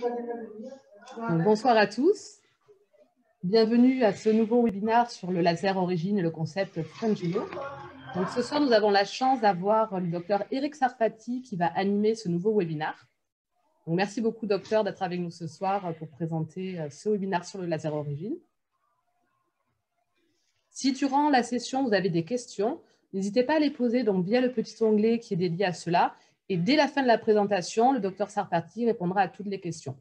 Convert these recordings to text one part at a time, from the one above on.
Donc, bonsoir à tous. Bienvenue à ce nouveau webinaire sur le laser origine et le concept Frangino. Donc, ce soir, nous avons la chance d'avoir le docteur Eric Sarfati qui va animer ce nouveau webinaire. Donc, merci beaucoup, docteur, d'être avec nous ce soir pour présenter ce webinaire sur le laser origine. Si durant la session, vous avez des questions, n'hésitez pas à les poser donc, via le petit onglet qui est dédié à cela. Et dès la fin de la présentation, le docteur Sarfati répondra à toutes les questions.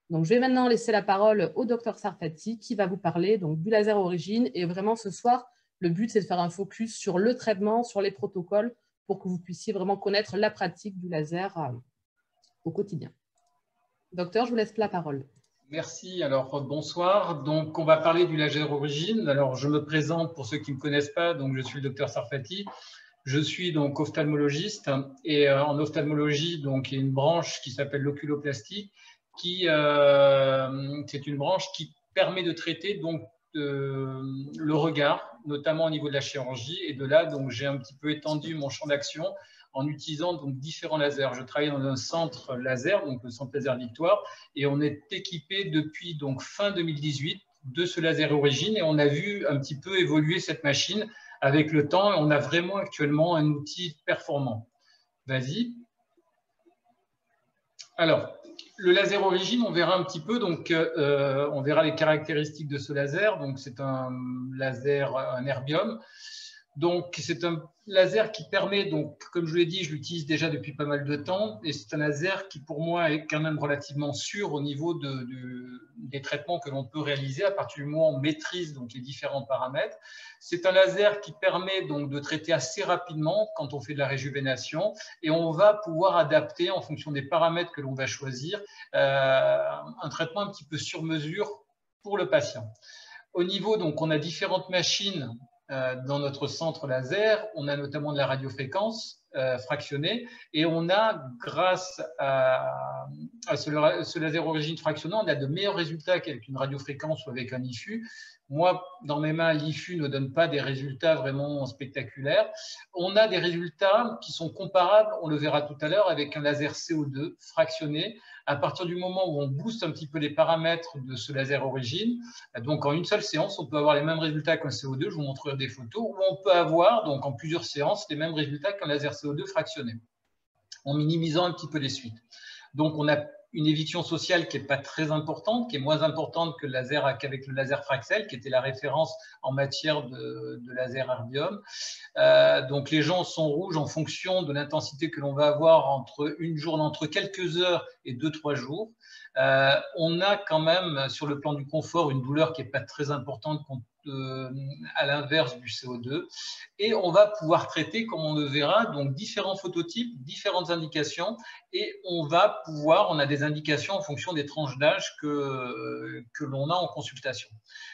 Donc, je vais maintenant laisser la parole au docteur Sarfati qui va vous parler donc, du laser origine. Et vraiment, ce soir, le but, c'est de faire un focus sur le traitement, sur les protocoles, pour que vous puissiez vraiment connaître la pratique du laser au quotidien. Docteur, je vous laisse la parole. Merci. Alors, bonsoir. Donc, on va parler du laser origine. Alors, je me présente pour ceux qui ne me connaissent pas. Donc, je suis le docteur Sarfati. Je suis donc ophtalmologiste et en ophtalmologie, donc, il y a une branche qui s'appelle l'oculoplastie, qui c'est une branche qui permet de traiter donc le regard, notamment au niveau de la chirurgie. Et de là, donc, j'ai un petit peu étendu mon champ d'action en utilisant donc différents lasers. Je travaille dans un centre laser, donc le centre laser Victoire, et on est équipé depuis donc fin 2018 de ce laser origine, et on a vu un petit peu évoluer cette machine avec le temps, et on a vraiment actuellement un outil performant. Vas-y. Alors, le laser origine, on verra un petit peu, donc on verra les caractéristiques de ce laser. Donc, c'est un laser, un erbium. Donc, c'est un laser qui permet, donc, comme je vous l'ai dit, je l'utilise déjà depuis pas mal de temps, et c'est un laser qui, pour moi, est quand même relativement sûr au niveau des traitements que l'on peut réaliser à partir du moment où on maîtrise donc, les différents paramètres. C'est un laser qui permet donc de traiter assez rapidement quand on fait de la réjuvénation, et on va pouvoir adapter en fonction des paramètres que l'on va choisir un traitement un petit peu sur mesure pour le patient. Au niveau, donc, on a différentes machines dans notre centre laser. On a notamment de la radiofréquence fractionnée, et on a, grâce à ce laser origine fractionnant, on a de meilleurs résultats qu'avec une radiofréquence ou avec un IFU. Moi, dans mes mains, l'IFU ne donne pas des résultats vraiment spectaculaires. On a des résultats qui sont comparables, on le verra tout à l'heure, avec un laser CO2 fractionné. À partir du moment où on booste un petit peu les paramètres de ce laser origine, donc en une seule séance, on peut avoir les mêmes résultats qu'un CO2, je vous montrerai des photos, ou on peut avoir, donc en plusieurs séances, les mêmes résultats qu'un laser CO2 fractionné, en minimisant un petit peu les suites. Donc on a une éviction sociale qui n'est pas très importante, qui est moins importante que le laser qu'avec le laser Fraxel, qui était la référence en matière de laser erbium. Donc les gens sont rouges en fonction de l'intensité que l'on va avoir entre une journée, entre quelques heures et 2-3 jours. On a quand même, sur le plan du confort, une douleur qui n'est pas très importante à l'inverse du CO2. Et on va pouvoir traiter, comme on le verra, donc différents phototypes, différentes indications, et on va pouvoir, on a des indications en fonction des tranches d'âge que l'on a en consultation.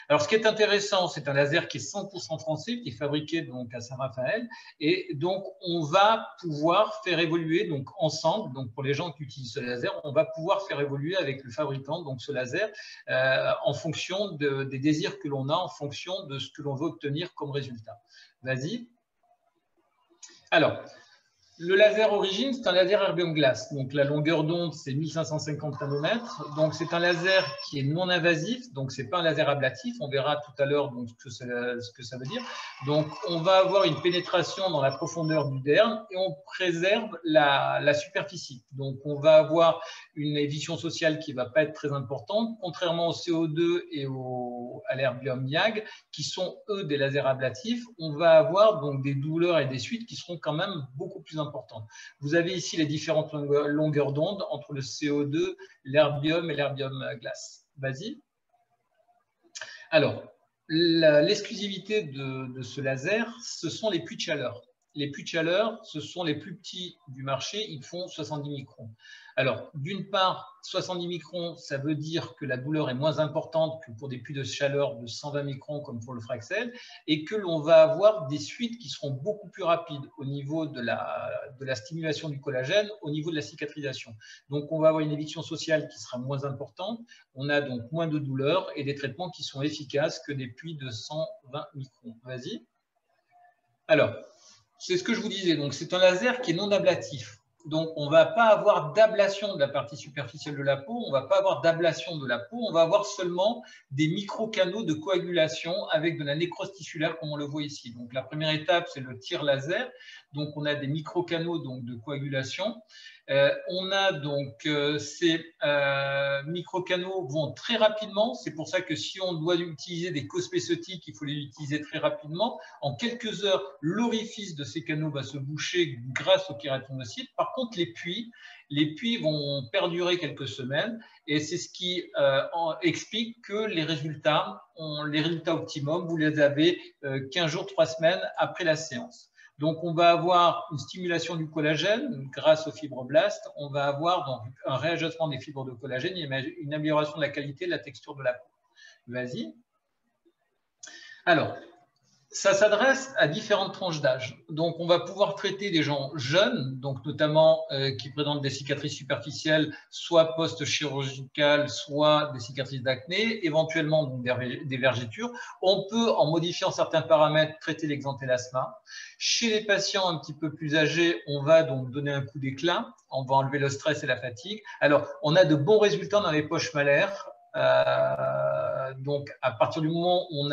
Alors, ce qui est intéressant, c'est un laser qui est 100% français, qui est fabriqué donc à Saint-Raphaël, et donc on va pouvoir faire évoluer donc ensemble, donc pour les gens qui utilisent ce laser, on va pouvoir faire évoluer avec le fabricant donc ce laser en fonction des désirs que l'on a, en fonction de ce que l'on veut obtenir comme résultat. Vas-y. Alors, le laser origine, c'est un laser erbium glace. Donc, la longueur d'onde, c'est 1550 nanomètres. Donc, c'est un laser qui est non invasif. Donc, ce n'est pas un laser ablatif. On verra tout à l'heure ce que ça veut dire. Donc, on va avoir une pénétration dans la profondeur du derme et on préserve la superficie. Donc, on va avoir une éviction sociale qui ne va pas être très importante, contrairement au CO2 et à l'erbium YAG, qui sont, eux, des lasers ablatifs. On va avoir donc des douleurs et des suites qui seront quand même beaucoup plus importantes. Vous avez ici les différentes longueurs d'onde entre le CO2, l'erbium et l'erbium glace. Vas-y. Alors, l'exclusivité de ce laser, ce sont les puits de chaleur. Les puits de chaleur, ce sont les plus petits du marché, ils font 70 microns. Alors, d'une part, 70 microns, ça veut dire que la douleur est moins importante que pour des puits de chaleur de 120 microns comme pour le Fraxel, et que l'on va avoir des suites qui seront beaucoup plus rapides au niveau de la stimulation du collagène, au niveau de la cicatrisation. Donc, on va avoir une éviction sociale qui sera moins importante, on a donc moins de douleur et des traitements qui sont efficaces que des puits de 120 microns. Vas-y. Alors, c'est ce que je vous disais, donc c'est un laser qui est non ablatif. Donc, on ne va pas avoir d'ablation de la partie superficielle de la peau, on ne va pas avoir d'ablation de la peau, on va avoir seulement des micro-canaux de coagulation avec de la nécrose tissulaire, comme on le voit ici. Donc, la première étape, c'est le tir laser. Donc, on a des micro-canaux de coagulation. On a donc ces micro-canaux vont très rapidement. C'est pour ça que si on doit utiliser des cospécéutiques, il faut les utiliser très rapidement. En quelques heures, l'orifice de ces canaux va se boucher grâce au kératinocyte. Par contre, les puits vont perdurer quelques semaines et c'est ce qui explique que les résultats optimums, vous les avez 15 jours, 3 semaines après la séance. Donc, on va avoir une stimulation du collagène grâce aux fibroblastes. On va avoir donc un réajustement des fibres de collagène et une amélioration de la qualité et de la texture de la peau. Vas-y. Alors, ça s'adresse à différentes tranches d'âge. Donc, on va pouvoir traiter des gens jeunes, donc notamment qui présentent des cicatrices superficielles, soit post-chirurgicales, soit des cicatrices d'acné, éventuellement donc, des vergetures. On peut, en modifiant certains paramètres, traiter l'exantélasma. Chez les patients un petit peu plus âgés, on va donc donner un coup d'éclat, on va enlever le stress et la fatigue. Alors, on a de bons résultats dans les poches malaires. Donc, à partir du moment où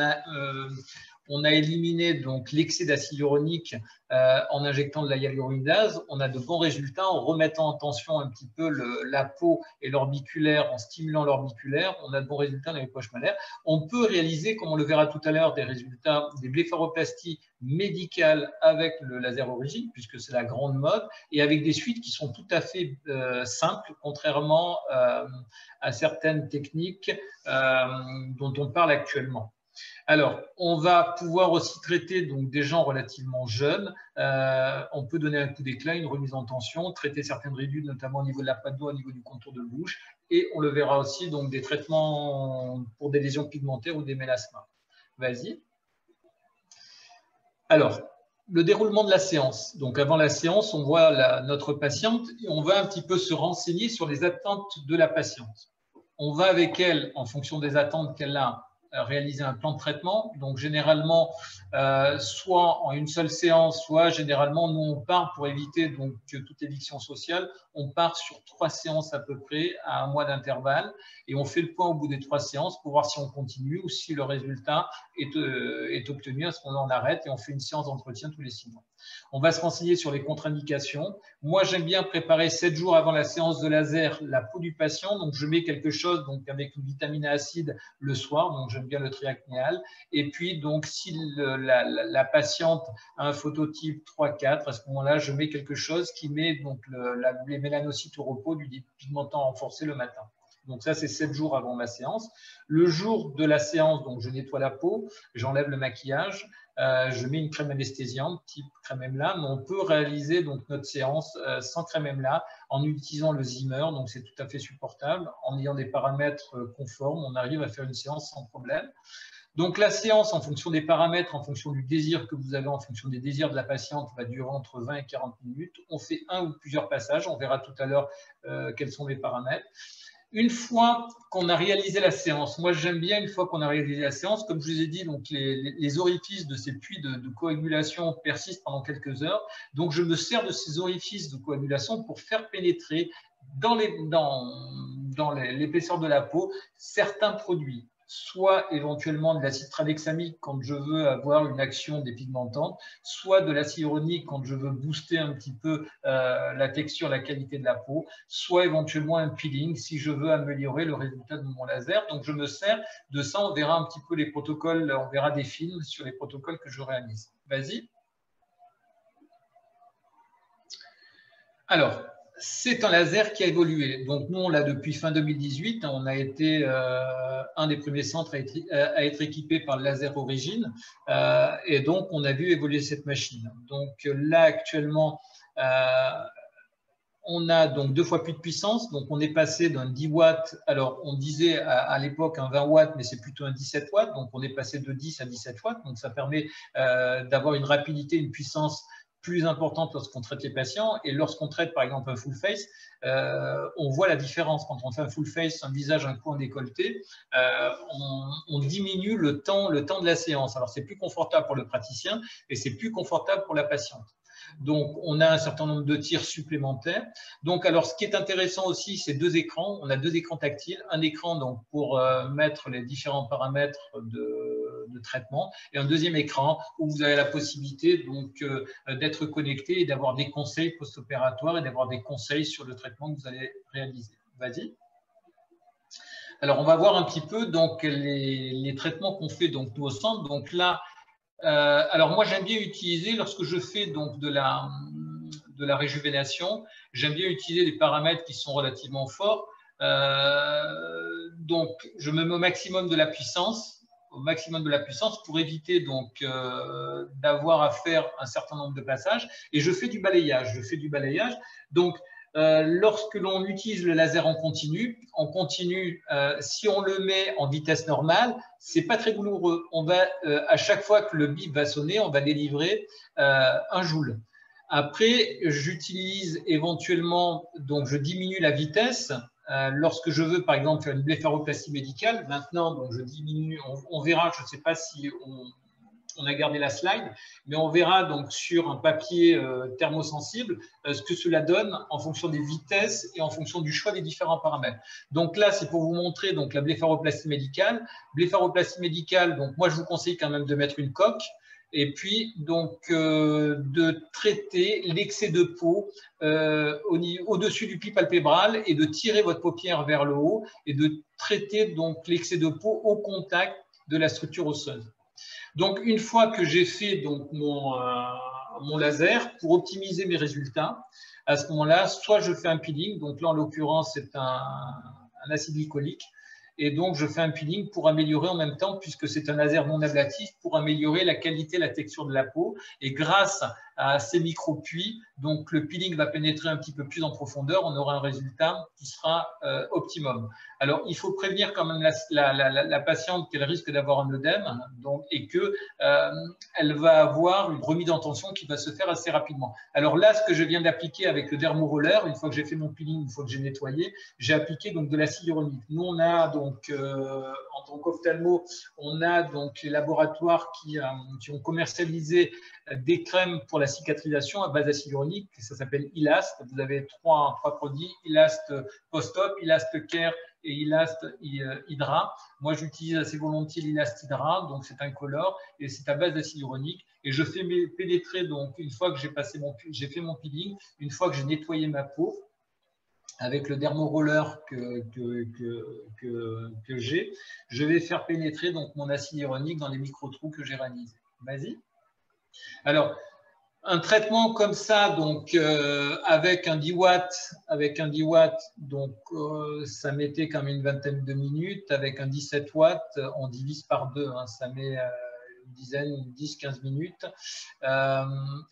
on a éliminé donc l'excès d'acide hyaluronique en injectant de la hyaluronidase, on a de bons résultats en remettant en tension un petit peu la peau et l'orbiculaire, en stimulant l'orbiculaire, on a de bons résultats dans les poches malaires. On peut réaliser, comme on le verra tout à l'heure, des résultats, des blépharoplasties médicales avec le laser origine, puisque c'est la grande mode, et avec des suites qui sont tout à fait simples, contrairement à certaines techniques dont on parle actuellement. Alors, on va pouvoir aussi traiter donc, des gens relativement jeunes. On peut donner un coup d'éclat, une remise en tension, traiter certaines ridules, notamment au niveau de la pâte d'eau, au niveau du contour de bouche. Et on le verra aussi, donc des traitements pour des lésions pigmentaires ou des mélasmas. Vas-y. Alors, le déroulement de la séance. Donc, avant la séance, on voit notre patiente et on va un petit peu se renseigner sur les attentes de la patiente. On va avec elle, en fonction des attentes qu'elle a, réaliser un plan de traitement. Donc, généralement, soit en une seule séance, soit généralement, nous, on part pour éviter donc, toute éviction sociale. On part sur 3 séances à peu près, à 1 mois d'intervalle, et on fait le point au bout des 3 séances pour voir si on continue ou si le résultat est obtenu. À ce moment-là, on arrête et on fait une séance d'entretien tous les 6 mois. On va se renseigner sur les contre-indications. Moi, j'aime bien préparer 7 jours avant la séance de laser la peau du patient. Donc, je mets quelque chose donc, avec une vitamine acide le soir. Donc, j'aime bien le triacnéal. Et puis, donc, si la patiente a un phototype 3-4, à ce moment-là, je mets quelque chose qui met donc, les mélanocytes au repos du dépigmentant renforcé le matin. Donc ça, c'est 7 jours avant ma séance. Le jour de la séance, donc je nettoie la peau, j'enlève le maquillage, je mets une crème anesthésiante type crème EMLA, mais on peut réaliser donc notre séance sans crème EMLA en utilisant le Zimmer, donc c'est tout à fait supportable. En ayant des paramètres conformes, on arrive à faire une séance sans problème. Donc la séance, en fonction des paramètres, en fonction du désir que vous avez, en fonction des désirs de la patiente, va durer entre 20 et 40 minutes. On fait un ou plusieurs passages, on verra tout à l'heure quels sont les paramètres. Une fois qu'on a réalisé la séance, moi j'aime bien une fois qu'on a réalisé la séance, comme je vous ai dit, donc les orifices de ces puits de coagulation persistent pendant quelques heures. Donc je me sers de ces orifices de coagulation pour faire pénétrer dans l'épaisseur de la peau certains produits, soit éventuellement de l'acide tranexamique quand je veux avoir une action dépigmentante, soit de l'acide hyaluronique quand je veux booster un petit peu la texture, la qualité de la peau, soit éventuellement un peeling si je veux améliorer le résultat de mon laser. Donc je me sers de ça, on verra un petit peu les protocoles, on verra des films sur les protocoles que je réalise. Vas-y. Alors, c'est un laser qui a évolué. Donc, nous, on l'a depuis fin 2018. On a été un des premiers centres à être équipé par le laser origine. Et donc, on a vu évoluer cette machine. Donc, là, actuellement, on a donc 2 fois plus de puissance. Donc, on est passé d'un 10 watts. Alors, on disait à l'époque un 20 watts, mais c'est plutôt un 17 watts. Donc, on est passé de 10 à 17 watts. Donc, ça permet d'avoir une rapidité, une puissance plus importante lorsqu'on traite les patients. Et lorsqu'on traite, par exemple, un full face, on voit la différence. Quand on fait un full face, un visage, un cou en décolleté, on diminue le temps de la séance. Alors, c'est plus confortable pour le praticien et c'est plus confortable pour la patiente. Donc, on a un certain nombre de tirs supplémentaires. Donc, alors, ce qui est intéressant aussi, c'est 2 écrans. On a 2 écrans tactiles. Un écran donc, pour mettre les différents paramètres de traitement et un deuxième écran où vous avez la possibilité donc d'être connecté et d'avoir des conseils post-opératoires et d'avoir des conseils sur le traitement que vous allez réaliser. Vas-y. Alors, on va voir un petit peu donc, les traitements qu'on fait donc, nous au centre. Donc là, alors moi, j'aime bien utiliser, lorsque je fais donc, de la réjuvénation, j'aime bien utiliser des paramètres qui sont relativement forts. Donc, je me mets au maximum de la puissance, pour éviter donc d'avoir à faire un certain nombre de passages. Et je fais du balayage. Donc, lorsque l'on utilise le laser en continu, si on le met en vitesse normale, c'est pas très douloureux. On va, à chaque fois que le bip va sonner, on va délivrer 1 joule. Après, j'utilise éventuellement, donc je diminue la vitesse. Lorsque je veux, par exemple, faire une blépharoplastie médicale, maintenant, donc je diminue, on verra, je ne sais pas si on a gardé la slide, mais on verra donc sur un papier thermosensible ce que cela donne en fonction des vitesses et en fonction du choix des différents paramètres. Donc là, c'est pour vous montrer donc, la blépharoplastie médicale. Blépharoplastie médicale, donc moi je vous conseille quand même de mettre une coque. Et puis, donc, de traiter l'excès de peau au-dessus du pli palpébral et de tirer votre paupière vers le haut et de traiter donc l'excès de peau au contact de la structure osseuse. Donc, une fois que j'ai fait donc, mon laser, pour optimiser mes résultats, à ce moment-là, soit je fais un peeling, donc là, en l'occurrence, c'est un acide glycolique, et donc je fais un peeling pour améliorer en même temps, puisque c'est un laser non ablatif, pour améliorer la qualité, la texture de la peau. Et grâce à ces micro-puits, donc le peeling va pénétrer un petit peu plus en profondeur, on aura un résultat qui sera optimum. Alors, il faut prévenir quand même la patiente qu'elle risque d'avoir un œdème donc, et qu'elle va avoir une remise en tension qui va se faire assez rapidement. Alors là, ce que je viens d'appliquer avec le dermoroller, une fois que j'ai fait mon peeling, une fois que j'ai nettoyé, j'ai appliqué donc, de l'acide hyaluronique. Nous, on a donc, en tant qu'ophtalmo, on a donc les laboratoires qui ont commercialisé des crèmes pour la cicatrisation à base d'acide hyaluronique, ça s'appelle Ilast. Vous avez trois produits, Ilast Post-Op, Ilast Care et Ilast Hydra. Moi, j'utilise assez volontiers l'Ilast Hydra, donc c'est incolore et c'est à base d'acide hyaluronique. Et je fais pénétrer, donc, une fois que j'ai fait mon peeling, une fois que j'ai nettoyé ma peau, avec le dermoroller que j'ai, je vais faire pénétrer donc, mon acide hyaluronique dans les micro-trous que j'ai réalisés. Vas-y. Alors, un traitement comme ça, donc avec un 10 watts, donc ça mettait quand même une vingtaine de minutes. Avec un 17 watts, on divise par 2, hein, ça met une dizaine, 10-15 minutes.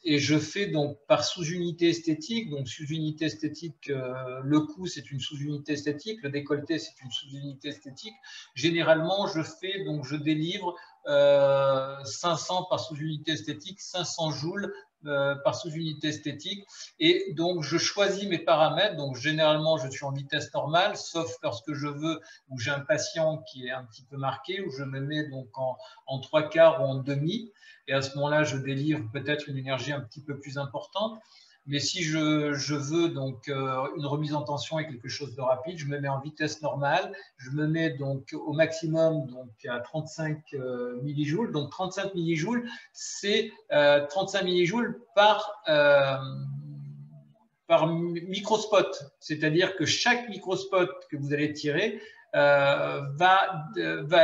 Et je fais donc par sous-unité esthétique. Donc sous-unité esthétique, le cou c'est une sous-unité esthétique, le décolleté c'est une sous-unité esthétique. Généralement, je délivre 500 par sous-unité esthétique, 500 joules par sous-unité esthétique. Et donc, je choisis mes paramètres. Donc, généralement, je suis en vitesse normale, sauf lorsque je veux, où j'ai un patient qui est un petit peu marqué, où je me mets donc en 3/4 ou en demi. Et à ce moment-là, je délivre peut-être une énergie un petit peu plus importante. Mais si je veux donc une remise en tension et quelque chose de rapide, je me mets en vitesse normale, je me mets donc au maximum donc à 35 millijoules. Donc 35 millijoules, c'est 35 millijoules par microspot. C'est-à-dire que chaque microspot que vous allez tirer va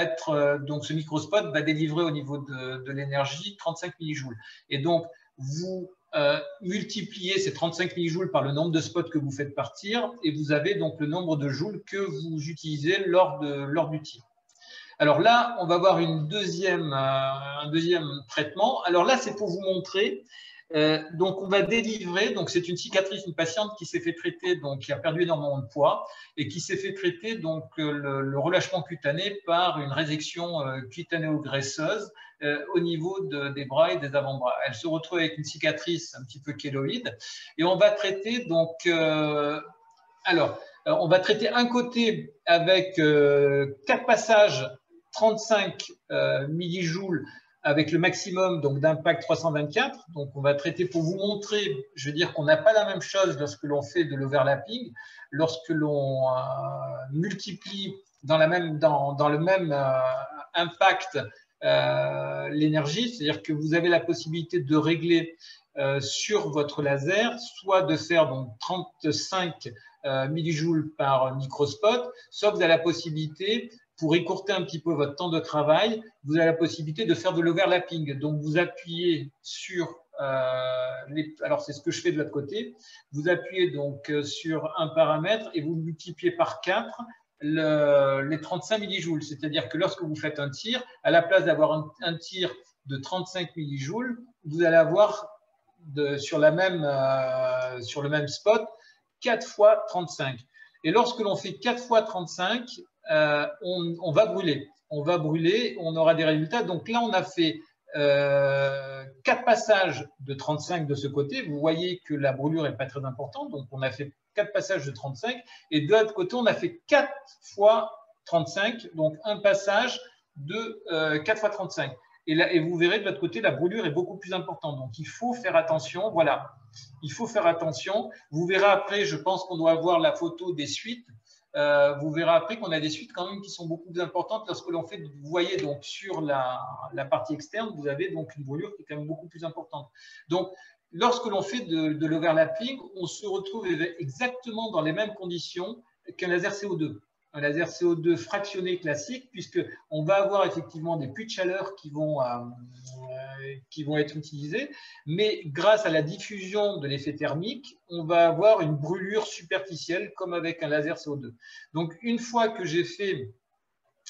être, donc ce microspot va délivrer au niveau de l'énergie 35 millijoules. Et donc, vous multipliez ces 35 millijoules par le nombre de spots que vous faites partir et vous avez donc le nombre de joules que vous utilisez lors du tir. Alors là, on va voir un deuxième traitement. Alors là, c'est pour vous montrer. Donc, on va délivrer. Donc, c'est une cicatrice, une patiente qui s'est fait traiter, donc qui a perdu énormément de poids et qui s'est fait traiter donc le relâchement cutané par une résection cutanéo-graisseuse au niveau des bras et des avant-bras. Elle se retrouve avec une cicatrice un petit peu kéloïde et on va traiter donc. On va traiter un côté avec 4 passages 35 millijoules avec le maximum d'impact 324. Donc, on va traiter pour vous montrer, je veux dire qu'on n'a pas la même chose lorsque l'on fait de l'overlapping, lorsque l'on multiplie dans le même impact l'énergie, c'est-à-dire que vous avez la possibilité de régler sur votre laser, soit de faire 35 millijoules par microspot, soit vous avez la possibilité, pour écourter un petit peu votre temps de travail, vous avez la possibilité de faire de l'overlapping. Donc, vous appuyez sur, alors c'est ce que je fais de l'autre côté, vous appuyez donc sur un paramètre et vous multipliez par 4 les 35 millijoules. C'est-à-dire que lorsque vous faites un tir, à la place d'avoir un tir de 35 millijoules, vous allez avoir sur le même spot 4 fois 35. Et lorsque l'on fait 4 fois 35, on va brûler. On va brûler, on aura des résultats. Donc là, on a fait 4 passages de 35 de ce côté. Vous voyez que la brûlure n'est pas très importante. Donc on a fait 4 passages de 35. Et de l'autre côté, on a fait 4 fois 35. Donc un passage de 4 fois 35. Et vous verrez de l'autre côté, la brûlure est beaucoup plus importante. Donc il faut faire attention. Voilà. Il faut faire attention. Vous verrez après, je pense qu'on doit avoir la photo des suites. Vous verrez après qu'on a des suites quand même qui sont beaucoup plus importantes lorsque l'on fait, vous voyez donc sur la partie externe, vous avez donc une brûlure qui est quand même beaucoup plus importante. Donc, lorsque l'on fait de l'overlapping, on se retrouve exactement dans les mêmes conditions qu'un laser CO2. Un laser CO2 fractionné classique, puisqu'on va avoir effectivement des puits de chaleur qui vont être utilisés, mais grâce à la diffusion de l'effet thermique, on va avoir une brûlure superficielle comme avec un laser CO2. Donc, une fois que j'ai fait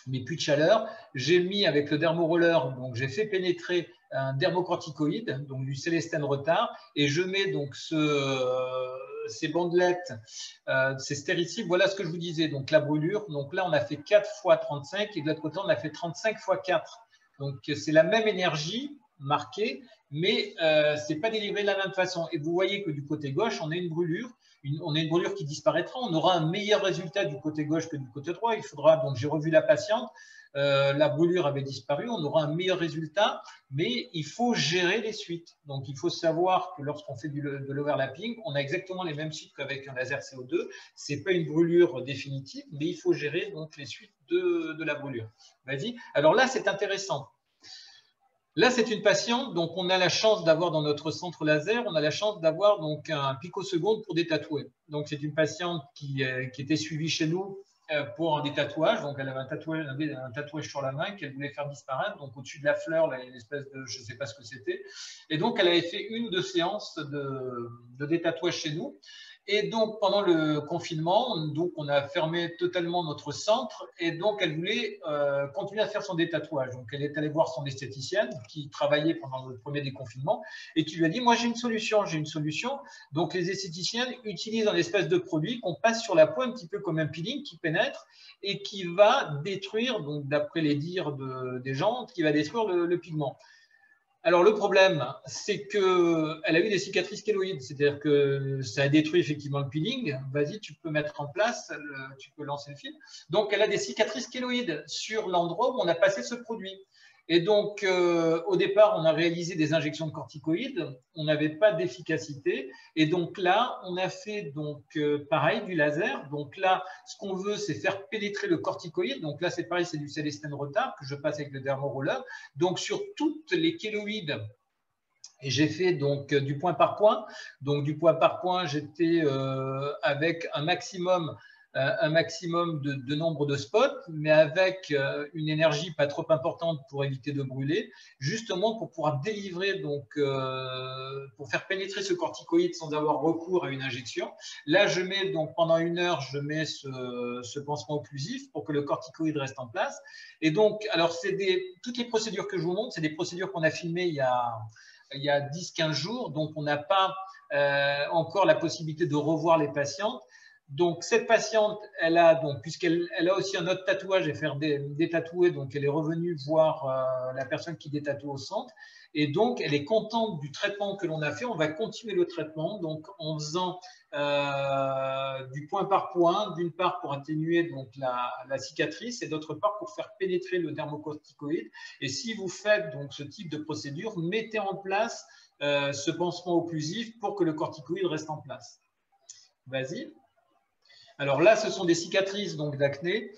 mes puits de chaleur, j'ai mis avec le dermoroller, donc j'ai fait pénétrer un dermocorticoïde, donc du Célestane retard, et je mets donc ces bandelettes, ces stéricides. Voilà ce que je vous disais, donc la brûlure. Donc là, on a fait 4 fois 35 et de l'autre côté, on a fait 35 fois 4. Donc c'est la même énergie marquée, mais ce n'est pas délivré de la même façon. Et vous voyez que du côté gauche, on a une brûlure. On a une brûlure qui disparaîtra. On aura un meilleur résultat du côté gauche que du côté droit. Il faudra, donc j'ai revu la patiente, la brûlure avait disparu, on aura un meilleur résultat, mais il faut gérer les suites. Donc il faut savoir que lorsqu'on fait de l'overlapping, on a exactement les mêmes suites qu'avec un laser CO2. Ce n'est pas une brûlure définitive, mais il faut gérer donc les suites de la brûlure. Vas-y. Alors là, c'est intéressant. Là, c'est une patiente, donc on a la chance d'avoir dans notre centre laser, on a la chance d'avoir donc un picoseconde pour détatouer. Donc c'est une patiente qui était suivie chez nous pour un détatouage. Donc elle avait un tatouage sur la main qu'elle voulait faire disparaître. Donc au-dessus de la fleur, là, il y a une espèce de, je ne sais pas ce que c'était. Et donc elle avait fait 1 ou 2 séances de détatouage chez nous. Et donc, pendant le confinement, donc, on a fermé totalement notre centre et donc, elle voulait continuer à faire son détatouage. Donc, elle est allée voir son esthéticienne qui travaillait pendant le premier déconfinement et qui lui a dit, moi, j'ai une solution. Donc, les esthéticiens utilisent un espèce de produit qu'on passe sur la peau un petit peu comme un peeling qui pénètre et qui va détruire, donc d'après les dires des gens, qui va détruire le pigment. Alors, le problème, c'est qu'elle a eu des cicatrices kéloïdes, c'est-à-dire que ça a détruit effectivement le peeling. Vas-y, tu peux mettre en place, tu peux lancer le film. Donc, elle a des cicatrices kéloïdes sur l'endroit où on a passé ce produit. Et donc, au départ, on a réalisé des injections de corticoïdes, on n'avait pas d'efficacité. Et donc là, on a fait donc, pareil, du laser. Donc là, ce qu'on veut, c'est faire pénétrer le corticoïde. Donc là, c'est pareil, c'est du Célestane retard que je passe avec le dermoroller. Donc sur toutes les kéloïdes, et j'ai fait donc du point par point. Donc du point par point, j'étais avec un maximum de nombre de spots, mais avec une énergie pas trop importante pour éviter de brûler, justement pour pouvoir délivrer, donc pour faire pénétrer ce corticoïde sans avoir recours à une injection. Là, je mets donc pendant 1 heure, je mets ce pansement occlusif pour que le corticoïde reste en place. Et donc, alors toutes les procédures que je vous montre, c'est des procédures qu'on a filmées il y a 10-15 jours, donc on n'a pas encore la possibilité de revoir les patientes. Donc, cette patiente, elle a, puisqu'elle a aussi un autre tatouage et faire détatouer, donc elle est revenue voir la personne qui détatoue au centre. Et donc, elle est contente du traitement que l'on a fait. On va continuer le traitement, donc en faisant du point par point, d'une part pour atténuer donc la cicatrice et d'autre part pour faire pénétrer le dermocorticoïde. Et si vous faites donc ce type de procédure, mettez en place ce pansement occlusif pour que le corticoïde reste en place. Vas-y. Alors là, ce sont des cicatrices d'acné.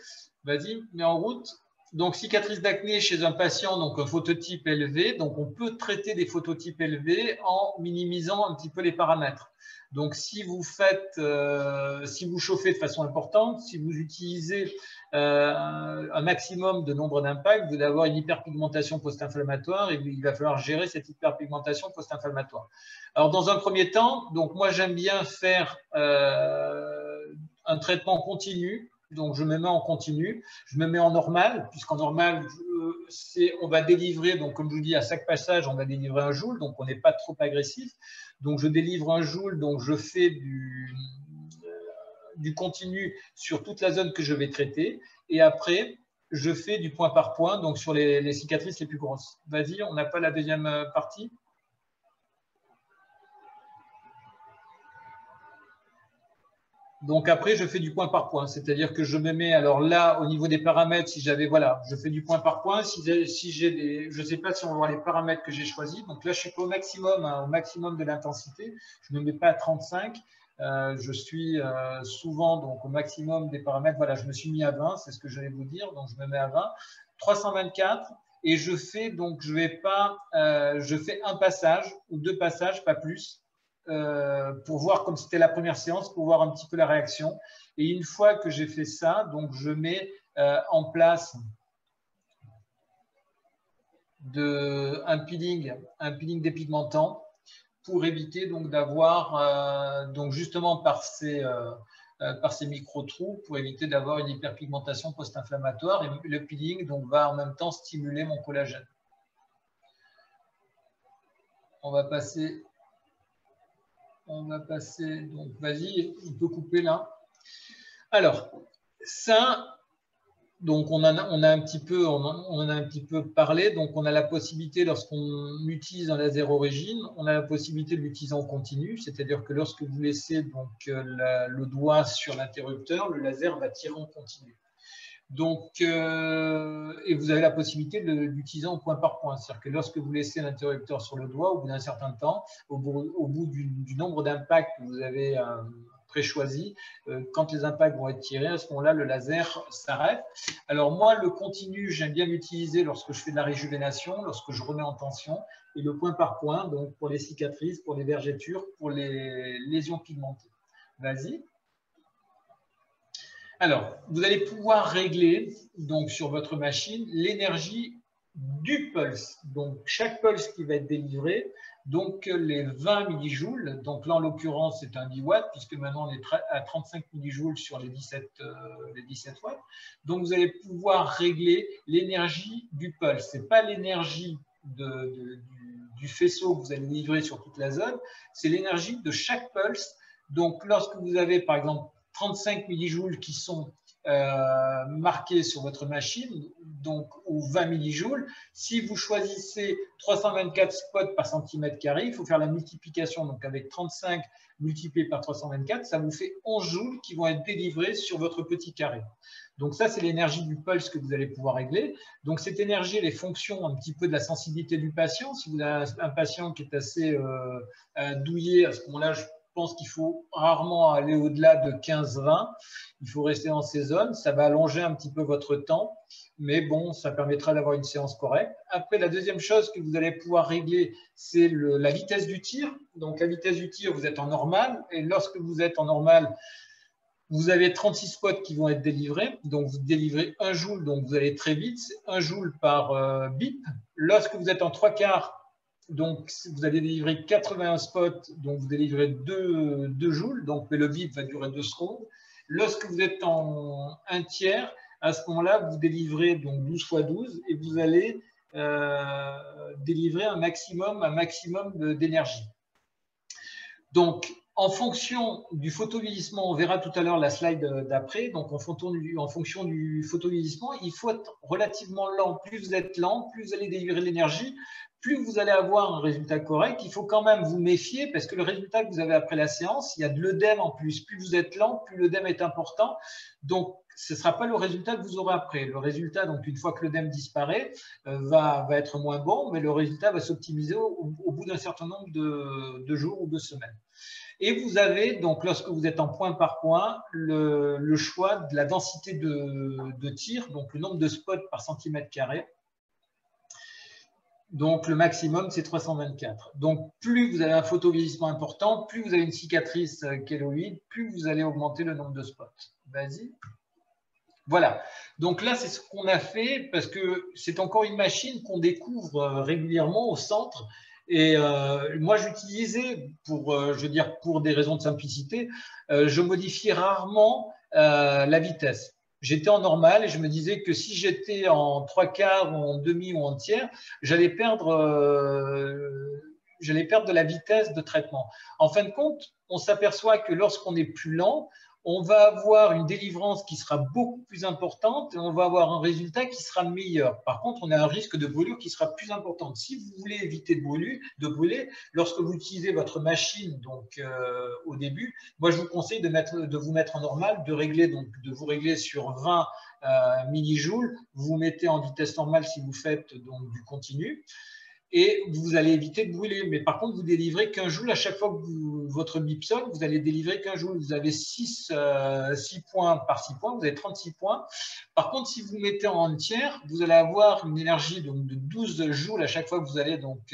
Vas-y, mets en route. Donc, cicatrice d'acné chez un patient, donc un phototype élevé. Donc, on peut traiter des phototypes élevés en minimisant un petit peu les paramètres. Donc, si vous chauffez de façon importante, si vous utilisez un maximum de nombre d'impacts, vous allez avoir une hyperpigmentation post-inflammatoire et il va falloir gérer cette hyperpigmentation post-inflammatoire. Alors, dans un premier temps, donc moi, j'aime bien faire un traitement continu. Donc, je me mets en continu, je me mets en normal, puisqu'en normal, on va délivrer, donc comme je vous dis, à chaque passage, on va délivrer un joule, donc on n'est pas trop agressif. Donc, je délivre un joule, donc je fais du continu sur toute la zone que je vais traiter. Et après, je fais du point par point, donc sur les cicatrices les plus grosses. Vas-y, on n'a pas la deuxième partie ? Donc après, je fais du point par point, c'est-à-dire que je me mets, alors là, au niveau des paramètres, si j'avais, voilà, je fais du point par point. Si j'ai des, je ne sais pas si on va voir les paramètres que j'ai choisis. Donc là, je suis pas au maximum, hein, au maximum de l'intensité. Je ne me mets pas à 35. Je suis souvent donc au maximum des paramètres. Voilà, je me suis mis à 20, c'est ce que je vais vous dire. Donc je me mets à 20, 324. Et je fais donc, je fais un passage ou deux passages, pas plus. Pour voir, comme c'était la première séance, pour voir un petit peu la réaction. Et une fois que j'ai fait ça, donc je mets en place un peeling dépigmentant pour éviter donc d'avoir, donc justement par ces micro-trous, pour éviter d'avoir une hyperpigmentation post-inflammatoire. Et le peeling donc, va en même temps stimuler mon collagène. On va passer, donc vas-y, on peut couper là. Alors, ça, donc on en a un petit peu parlé. Donc, on a la possibilité, lorsqu'on utilise un laser origine, on a la possibilité de l'utiliser en continu, c'est-à-dire que lorsque vous laissez donc, le doigt sur l'interrupteur, le laser va tirer en continu. Donc, et vous avez la possibilité de l'utiliser en point par point. C'est-à-dire que lorsque vous laissez l'interrupteur sur le doigt, au bout d'un certain temps, au bout du nombre d'impacts que vous avez préchoisi, quand les impacts vont être tirés, à ce moment-là, le laser s'arrête. Alors moi, le continu, j'aime bien l'utiliser lorsque je fais de la réjuvénation, lorsque je remets en tension, et le point par point, donc pour les cicatrices, pour les vergetures, pour les lésions pigmentées. Vas-y. Alors, vous allez pouvoir régler donc, sur votre machine l'énergie du pulse. Donc, chaque pulse qui va être délivré, donc les 20 millijoules, donc là en l'occurrence c'est un 10 watts, puisque maintenant on est à 35 millijoules sur les 17 watts. Donc, vous allez pouvoir régler l'énergie du pulse. Ce n'est pas l'énergie du faisceau que vous allez livrer sur toute la zone, c'est l'énergie de chaque pulse. Donc, lorsque vous avez par exemple 35 millijoules qui sont marqués sur votre machine, donc ou 20 millijoules. Si vous choisissez 324 spots par centimètre carré, il faut faire la multiplication. Donc avec 35 multiplié par 324, ça vous fait 11 joules qui vont être délivrés sur votre petit carré. Donc ça, c'est l'énergie du pulse que vous allez pouvoir régler. Donc cette énergie, elle est fonction un petit peu de la sensibilité du patient. Si vous avez un patient qui est assez douillet, à ce moment-là, je pense qu'il faut rarement aller au-delà de 15-20. Il faut rester dans ces zones. Ça va allonger un petit peu votre temps, mais bon, ça permettra d'avoir une séance correcte. Après, la deuxième chose que vous allez pouvoir régler, c'est la vitesse du tir. Donc, la vitesse du tir, vous êtes en normal. Et lorsque vous êtes en normal, vous avez 36 spots qui vont être délivrés. Donc, vous délivrez 1 joule, donc vous allez très vite. 1 joule par bip. Lorsque vous êtes en 3/4, donc, vous allez délivrer 81 spots, donc vous délivrez 2 joules, donc le bip va durer 2 secondes. Lorsque vous êtes en 1/3, à ce moment-là, vous délivrez donc 12 x 12 et vous allez délivrer un maximum d'énergie. Donc, En fonction du photovieillissement, on verra tout à l'heure la slide d'après, donc en fonction du photovieillissement, il faut être relativement lent. Plus vous êtes lent, plus vous allez délivrer de l'énergie, plus vous allez avoir un résultat correct. Il faut quand même vous méfier parce que le résultat que vous avez après la séance, il y a de l'œdème en plus. Plus vous êtes lent, plus l'œdème est important. Donc, ce ne sera pas le résultat que vous aurez après. Le résultat, donc une fois que l'œdème disparaît, va être moins bon, mais le résultat va s'optimiser au bout d'un certain nombre de jours ou de semaines. Et vous avez, donc, lorsque vous êtes en point par point, le choix de la densité de tir, donc le nombre de spots par centimètre carré. Donc, le maximum, c'est 324. Donc, plus vous avez un photovieillissement important, plus vous avez une cicatrice kéloïde, plus vous allez augmenter le nombre de spots. Vas-y. Voilà. Donc là, c'est ce qu'on a fait parce que c'est encore une machine qu'on découvre régulièrement au centre. Et moi, j'utilisais, je veux dire, pour des raisons de simplicité, je modifiais rarement la vitesse. J'étais en normal et je me disais que si j'étais en 3/4 ou en demi ou en tiers, j'allais perdre de la vitesse de traitement. En fin de compte, on s'aperçoit que lorsqu'on est plus lent, on va avoir une délivrance qui sera beaucoup plus importante et on va avoir un résultat qui sera meilleur. Par contre, on a un risque de brûlure qui sera plus important. Si vous voulez éviter de brûler, lorsque vous utilisez votre machine donc, au début, moi je vous conseille de vous mettre en normal, de vous régler sur 20 millijoules. Vous mettez en vitesse normale si vous faites donc, du continu. Et vous allez éviter de brûler. Mais par contre, vous délivrez qu'un joule à chaque fois que votre bip sonne, vous allez délivrer qu'un joule. Vous avez 6 points par 6 points, vous avez 36 points. Par contre, si vous mettez en tiers, vous allez avoir une énergie donc, de 12 joules à chaque fois que vous allez donc,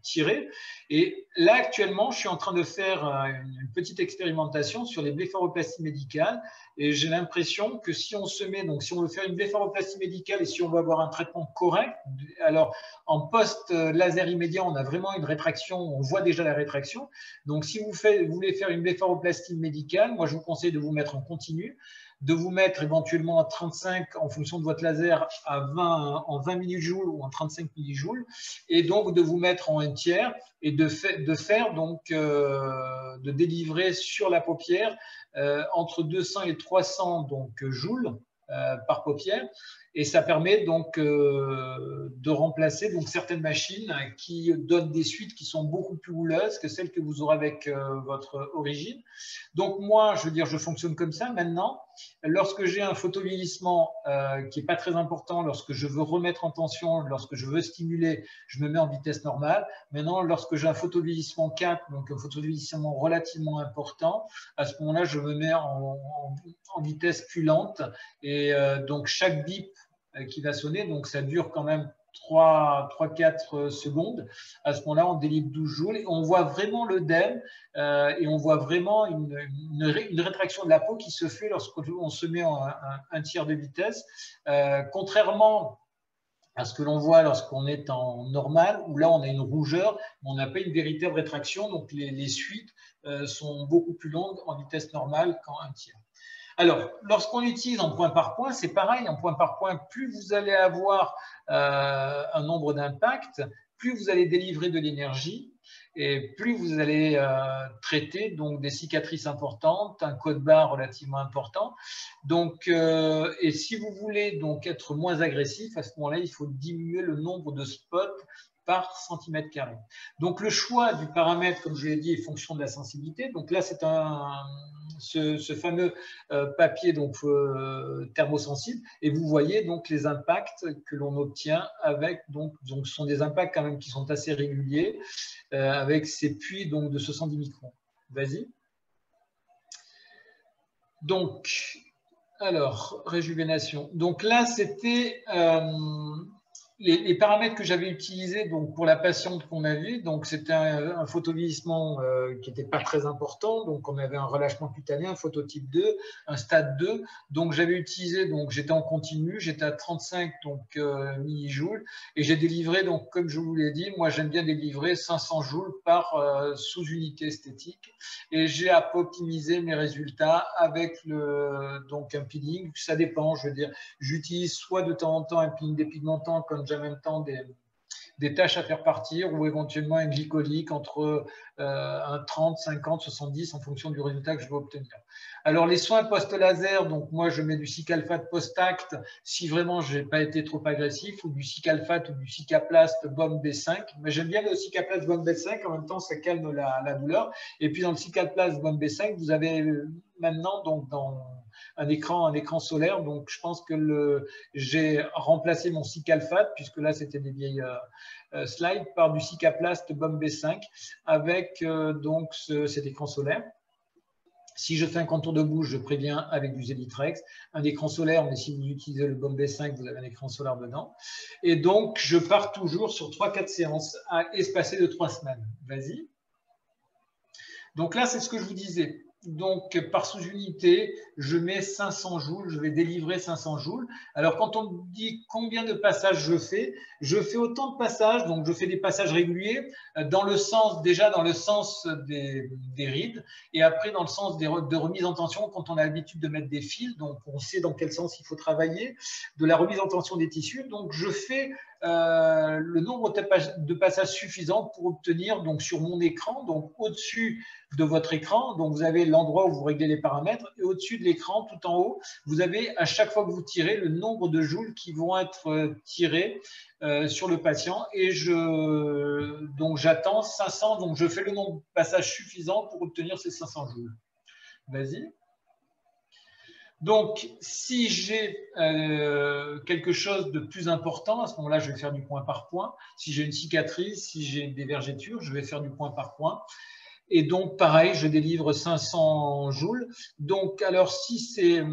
tirer. Et là, actuellement, je suis en train de faire une petite expérimentation sur les blépharoplasties médicales. Et j'ai l'impression que si on se met, donc si on veut faire une blépharoplastie médicale et si on veut avoir un traitement correct, alors en post-laser immédiat, on a vraiment une rétraction, on voit déjà la rétraction. Donc si vous voulez faire une blépharoplastie médicale, moi je vous conseille de vous mettre en continu, de vous mettre éventuellement à 35 en fonction de votre laser en 20 millijoules ou en 35 millijoules, et donc de vous mettre en un tiers et de faire donc de délivrer sur la paupière entre 200 et 300 donc, joules par paupière. Et ça permet donc de remplacer donc, certaines machines qui donnent des suites qui sont beaucoup plus houleuses que celles que vous aurez avec votre origine. Donc moi, je veux dire, je fonctionne comme ça maintenant. Lorsque j'ai un photovieillissement qui n'est pas très important, lorsque je veux remettre en tension, lorsque je veux stimuler, je me mets en vitesse normale. Maintenant, lorsque j'ai un photovieillissement 4, donc un photovieillissement relativement important, à ce moment-là, je me mets en vitesse plus lente. Et donc, chaque bip qui va sonner, donc ça dure quand même 3-4 secondes. À ce moment-là, on délivre 12 joules et on voit vraiment l'œdème et on voit vraiment une rétraction de la peau qui se fait lorsqu'on se met en un tiers de vitesse. Contrairement à ce que l'on voit lorsqu'on est en normal, où là on a une rougeur, mais on n'a pas une véritable rétraction, donc les suites sont beaucoup plus longues en vitesse normale qu'en un tiers. Alors, lorsqu'on utilise en point par point, c'est pareil, en point par point, plus vous allez avoir un nombre d'impacts, plus vous allez délivrer de l'énergie et plus vous allez traiter donc, des cicatrices importantes, un code barre relativement important. Donc, et si vous voulez donc être moins agressif, à ce moment-là, il faut diminuer le nombre de spots par centimètre carré. Donc, le choix du paramètre, comme je l'ai dit, est fonction de la sensibilité. Donc là, c'est ce fameux papier donc, thermosensible. Et vous voyez donc les impacts que l'on obtient avec, donc ce sont des impacts quand même qui sont assez réguliers, avec ces puits donc, de 70 microns. Vas-y. Donc, alors, réjuvénation. Donc là, c'était les paramètres que j'avais utilisés donc, pour la patiente qu'on a vue. Donc, c'était un photovieillissement qui n'était pas très important. Donc, on avait un relâchement cutané, un phototype 2, un stade 2. Donc, j'avais utilisé, donc j'étais en continu, j'étais à 35 donc, millijoules et j'ai délivré, donc, comme je vous l'ai dit, moi, j'aime bien délivrer 500 joules par sous-unité esthétique et j'ai optimisé mes résultats avec donc, un peeling. Ça dépend, je veux dire, j'utilise soit de temps en temps un peeling dépigmentant comme j'ai en même temps des des tâches à faire partir ou éventuellement un glycolique entre un 30, 50, 70 en fonction du résultat que je veux obtenir. Alors, les soins post-laser, donc moi, je mets du cicalfate post-acte si vraiment je n'ai pas été trop agressif, ou du cicalfate ou du cicaplast BOM B5. Mais j'aime bien le cicaplast BOM B5, en même temps, ça calme la douleur. Et puis, dans le cicaplast BOM B5, vous avez maintenant, donc, dans un écran solaire. Donc, je pense que j'ai remplacé mon cicalfate, puisque là, c'était des vieilles slides, par du cicaplast BOM B5 avec donc cet écran solaire. Si je fais un contour de bouche, je préviens avec du Zelitrex, un écran solaire, mais si vous utilisez le BOM B5, vous avez un écran solaire dedans. Et donc, je pars toujours sur 3-4 séances espacées de 3 semaines. Vas-y. Donc là, c'est ce que je vous disais. Donc, par sous-unité, je mets 500 joules, je vais délivrer 500 joules. Alors, quand on me dit combien de passages je fais autant de passages, donc je fais des passages réguliers, dans le sens des rides, et après dans le sens de remise en tension, quand on a l'habitude de mettre des fils, donc on sait dans quel sens il faut travailler, de la remise en tension des tissus. Donc, je fais le nombre de passages suffisants pour obtenir, donc sur mon écran, donc au-dessus de votre écran, donc vous avez l'endroit où vous réglez les paramètres, et au-dessus de l'écran, tout en haut, vous avez à chaque fois que vous tirez le nombre de joules qui vont être tirés sur le patient, et donc j'attends 500, donc je fais le nombre de passages suffisant pour obtenir ces 500 joules. Vas-y. Donc, si j'ai quelque chose de plus important, à ce moment-là, je vais faire du point par point. Si j'ai une cicatrice, si j'ai des vergetures, je vais faire du point par point. Et donc, pareil, je délivre 500 joules. Donc, alors, si c'est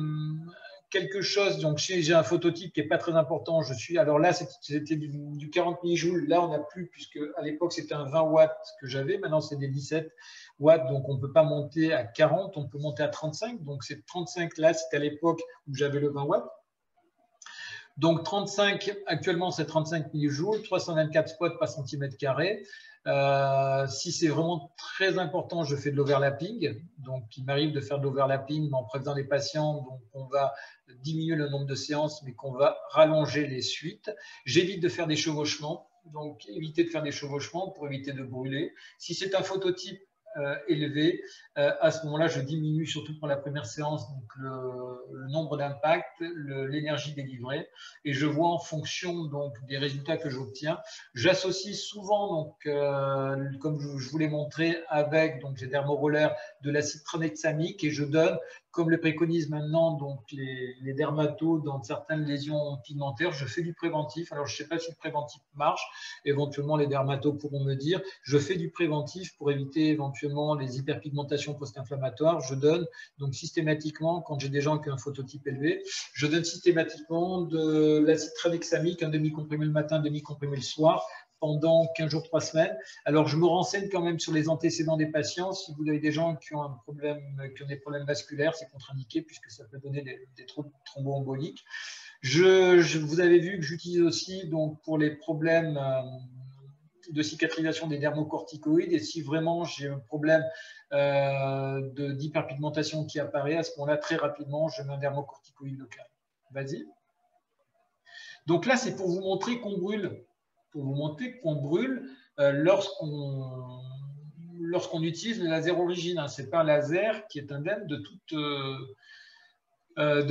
quelque chose, donc j'ai un phototype qui n'est pas très important, alors là, c'était du 40 millijoules. Là, on n'a plus, puisque à l'époque, c'était un 20 watts que j'avais. Maintenant, c'est des 17 watts, donc on ne peut pas monter à 40, on peut monter à 35. Donc, c'est 35, là, c'était à l'époque où j'avais le 20 watts. Donc, 35, actuellement, c'est 35 millijoules, 324 spots par centimètre carré. Si c'est vraiment très important, je fais de l'overlapping. Donc, il m'arrive de faire de l'overlapping en prévenant les patients. Donc, on va diminuer le nombre de séances, mais qu'on va rallonger les suites. J'évite de faire des chevauchements. Donc, éviter de faire des chevauchements pour éviter de brûler. Si c'est un phototype élevé, à ce moment-là, je diminue surtout pour la première séance donc le nombre d'impacts, l'énergie délivrée, et je vois en fonction donc des résultats que j'obtiens. J'associe souvent donc comme je vous l'ai montré avec donc j'ai dermorollers de l'acide tranexamique, et je donne, comme le préconisent maintenant donc les dermatos dans certaines lésions pigmentaires, je fais du préventif. Alors je ne sais pas si le préventif marche, éventuellement les dermatos pourront me dire. Je fais du préventif pour éviter éventuellement les hyperpigmentations post-inflammatoires. Je donne donc systématiquement, quand j'ai des gens qui ont un phototype élevé, je donne systématiquement de l'acide tranexamique, un demi-comprimé le matin, un demi-comprimé le soir, pendant 15 jours, 3 semaines. Alors, je me renseigne quand même sur les antécédents des patients. Si vous avez des gens qui ont des problèmes vasculaires, c'est contre-indiqué puisque ça peut donner des troubles thromboemboliques. Vous avez vu que j'utilise aussi donc, pour les problèmes de cicatrisation des dermocorticoïdes, et si vraiment j'ai un problème d'hyperpigmentation qui apparaît, à ce moment-là, très rapidement, je mets un dermocorticoïde local. Vas-y. Donc là, c'est pour vous montrer qu'on brûle. Pour vous montrer qu'on brûle lorsqu'on utilise le laser origine. Ce n'est pas un laser qui est indemne de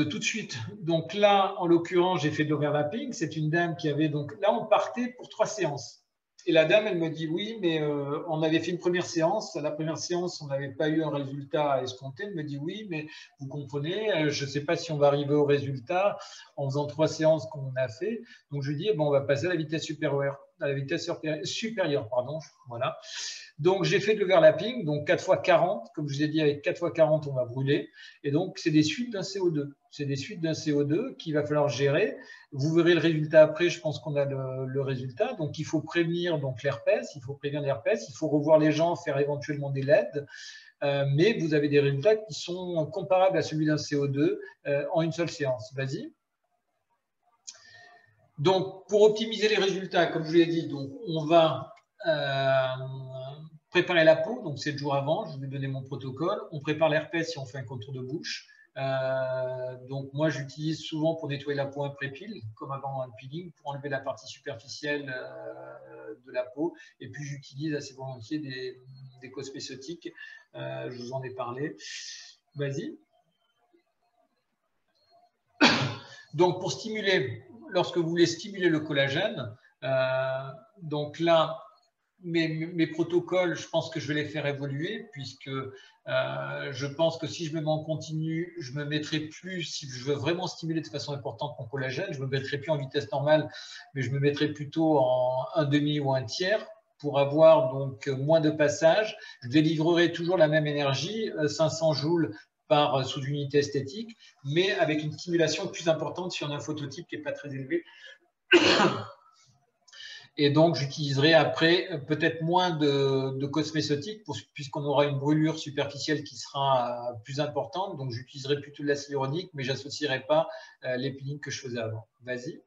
toute suite. Donc là, en l'occurrence, j'ai fait de l'overlapping. C'est une dame qui avait donc là, on partait pour 3 séances. Et la dame, elle me dit oui, mais on avait fait une première séance. La première séance, on n'avait pas eu un résultat à escompter. Elle me dit oui, mais vous comprenez, je ne sais pas si on va arriver au résultat en faisant 3 séances qu'on a fait. Donc je lui dis bon, on va passer à la vitesse supérieure. Voilà. Donc, j'ai fait de l'overlapping, donc 4 x 40. Comme je vous ai dit, avec 4 x 40, on va brûler. Et donc, c'est des suites d'un CO2. C'est des suites d'un CO2 qu'il va falloir gérer. Vous verrez le résultat après, je pense qu'on a le résultat. Donc, il faut prévenir l'herpès, il faut prévenir l'herpès, il faut revoir les gens, faire éventuellement des LED. Mais vous avez des résultats qui sont comparables à celui d'un CO2 en une seule séance. Vas-y. Donc, pour optimiser les résultats, comme je vous l'ai dit, donc, on va préparer la peau, donc 7 jours avant, je vous ai donné mon protocole. On prépare l'herpès si on fait un contour de bouche. Donc moi, j'utilise souvent pour nettoyer la peau un pré-peel, comme avant un peeling, pour enlever la partie superficielle de la peau. Et puis j'utilise assez volontiers des cosmétiques. Je vous en ai parlé. Vas-y. Donc pour stimuler, lorsque vous voulez stimuler le collagène, donc là, mes protocoles, je pense que je vais les faire évoluer, puisque je pense que si je me mets en continu, je me mettrai plus, si je veux vraiment stimuler de façon importante mon collagène, je me mettrai plus en vitesse normale, mais je me mettrai plutôt en un demi ou un tiers pour avoir donc moins de passages. Je délivrerai toujours la même énergie, 500 joules par sous-unité esthétique, mais avec une stimulation plus importante si on a un phototype qui n'est pas très élevé. Et donc, j'utiliserai après peut-être moins de cosmétiques puisqu'on aura une brûlure superficielle qui sera plus importante. Donc, j'utiliserai plutôt de l'acide hyaluronique, mais je n'associerai pas les peelings que je faisais avant. Vas-y.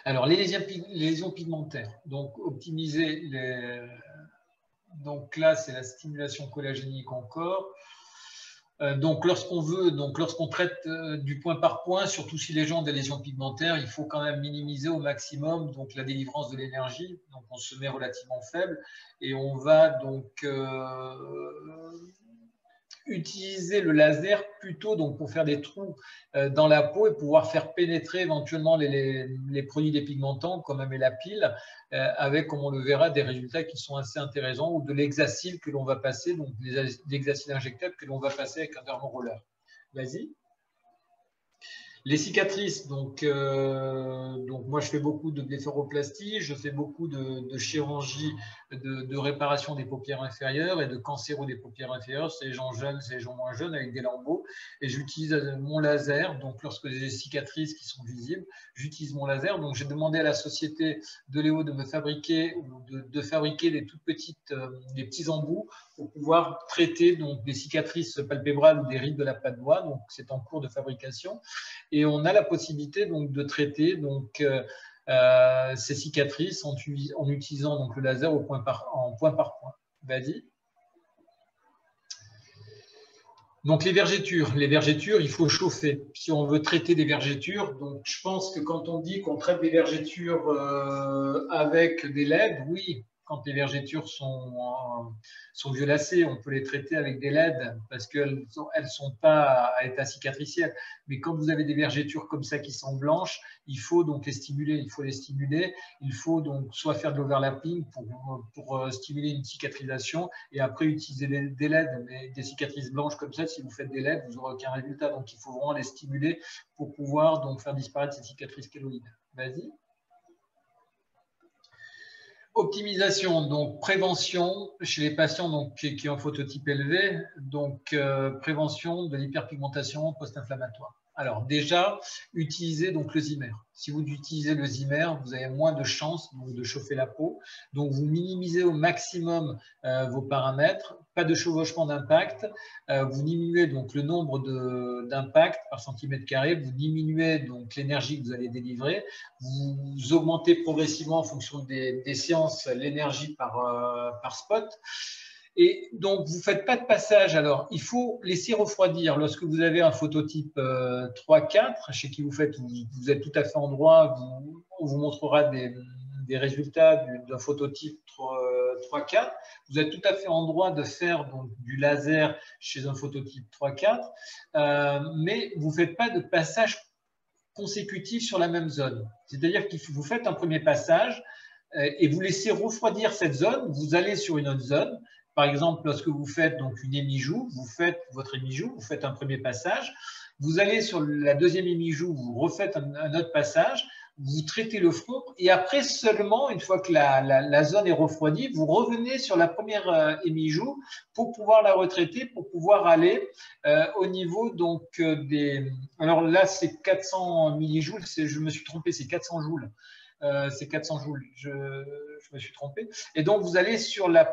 Alors, les lésions pigmentaires. Donc, optimiser les... Donc là, c'est la stimulation collagénique encore. Donc, lorsqu'on traite du point par point, surtout si les gens ont des lésions pigmentaires, il faut quand même minimiser au maximum donc, la délivrance de l'énergie. Donc, on se met relativement faible et on va donc utiliser le laser plutôt donc, pour faire des trous dans la peau et pouvoir faire pénétrer éventuellement les produits dépigmentants comme Amélapil avec, comme on le verra, des résultats qui sont assez intéressants ou de l'hexacil que l'on va passer, donc l'hexacil injectable que l'on va passer avec un dermoroller. Vas-y. Les cicatrices, donc moi je fais beaucoup de blépharoplastie, je fais beaucoup de chirurgie, de réparation des paupières inférieures et de cancéro des paupières inférieures, c'est les gens jeunes, c'est les gens moins jeunes avec des lambeaux. Et j'utilise mon laser, donc lorsque j'ai des cicatrices qui sont visibles, j'utilise mon laser. Donc j'ai demandé à la société de Léo de me fabriquer ou de fabriquer des toutes petites, des petits embouts pour pouvoir traiter donc, des cicatrices palpébrales ou des rides de la patte de doigt. Donc c'est en cours de fabrication. Et on a la possibilité donc, de traiter donc, ces cicatrices en utilisant donc, le laser en point par point. Vas-y. Donc les vergetures, il faut chauffer. Si on veut traiter des vergetures, donc je pense que quand on dit qu'on traite des vergetures avec des LED, oui, quand les vergetures sont violacées, on peut les traiter avec des LED parce qu'elles ne sont pas à état cicatriciel. Mais quand vous avez des vergetures comme ça qui sont blanches, il faut donc les stimuler. Il faut donc soit faire de l'overlapping pour stimuler une cicatrisation et après utiliser des LED, mais des cicatrices blanches comme ça, si vous faites des LED, vous n'aurez aucun résultat. Donc il faut vraiment les stimuler pour pouvoir donc faire disparaître ces cicatrices kéloïdes. Vas-y. Optimisation, donc prévention chez les patients donc, qui ont un phototype élevé, donc prévention de l'hyperpigmentation post-inflammatoire. Alors déjà, utilisez donc le Zimmer. Si vous utilisez le Zimmer, vous avez moins de chances donc, de chauffer la peau. Donc vous minimisez au maximum vos paramètres, pas de chevauchement d'impact. Vous diminuez donc le nombre d'impacts par centimètre carré. Vous diminuez donc l'énergie que vous allez délivrer. Vous augmentez progressivement en fonction des séances l'énergie par spot. Et donc, vous ne faites pas de passage. Alors, il faut laisser refroidir. Lorsque vous avez un phototype 3-4, chez qui vous êtes tout à fait en droit, on vous montrera des résultats d'un phototype 3-4. Vous êtes tout à fait en droit de faire donc, du laser chez un phototype 3-4, mais vous ne faites pas de passage consécutif sur la même zone. C'est-à-dire que vous faites un premier passage et vous laissez refroidir cette zone. Vous allez sur une autre zone. Par exemple, lorsque vous faites donc une hémijoue, vous faites votre hémijoue, vous faites un premier passage, vous allez sur la deuxième hémijoue, vous refaites un autre passage, vous traitez le front et après seulement, une fois que la zone est refroidie, vous revenez sur la première hémijoue pour pouvoir la retraiter, pour pouvoir aller au niveau donc des... Alors là, c'est 400 millijoules, je me suis trompé, c'est 400 joules. C'est 400 joules, je me suis trompé. Et donc, vous allez sur la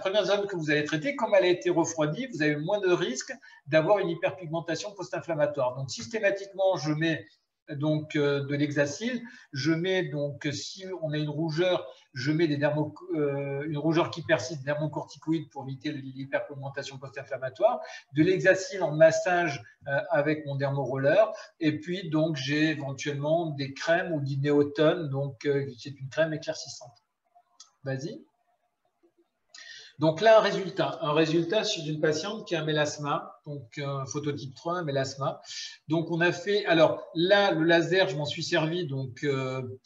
première zone que vous allez traiter, comme elle a été refroidie, vous avez moins de risque d'avoir une hyperpigmentation post-inflammatoire. Donc, systématiquement, je mets donc de l'hexacyle. Je mets donc, si on a une rougeur, je mets une rougeur qui persiste, dermocorticoïdes pour éviter l'hyperpigmentation post-inflammatoire, de l'hexacyle en massage avec mon dermoroller, et puis donc j'ai éventuellement des crèmes ou du néotone, donc c'est une crème éclaircissante. Vas-y. Donc là, un résultat chez une patiente qui a un mélasma, donc phototype 3, un mélasma. Donc on a fait, alors là, le laser, je m'en suis servi donc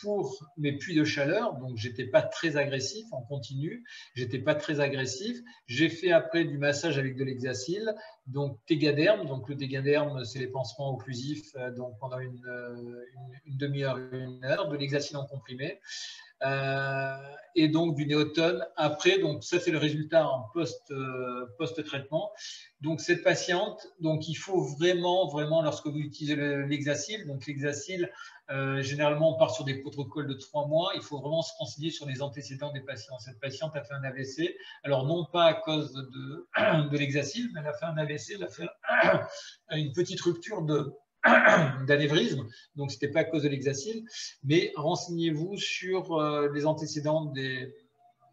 pour mes puits de chaleur, donc j'étais pas très agressif en continu, j'étais pas très agressif. J'ai fait après du massage avec de l'hexacyle, donc Tegaderm, donc le Tegaderm, c'est les pansements occlusifs, donc pendant une demi-heure, une heure, de l'hexacyle en comprimé. Et donc du néotone après, donc ça c'est le résultat en post-traitement. Donc cette patiente, donc il faut vraiment lorsque vous utilisez l'hexacyle, donc l'hexacyle, généralement on part sur des protocoles de 3 mois, il faut vraiment se renseigner sur les antécédents des patients. Cette patiente a fait un AVC, alors non pas à cause de l'hexacyle, mais elle a fait un AVC, elle a fait une petite rupture d'anévrisme, donc ce n'était pas à cause de l'hexacyle, mais renseignez-vous sur les antécédents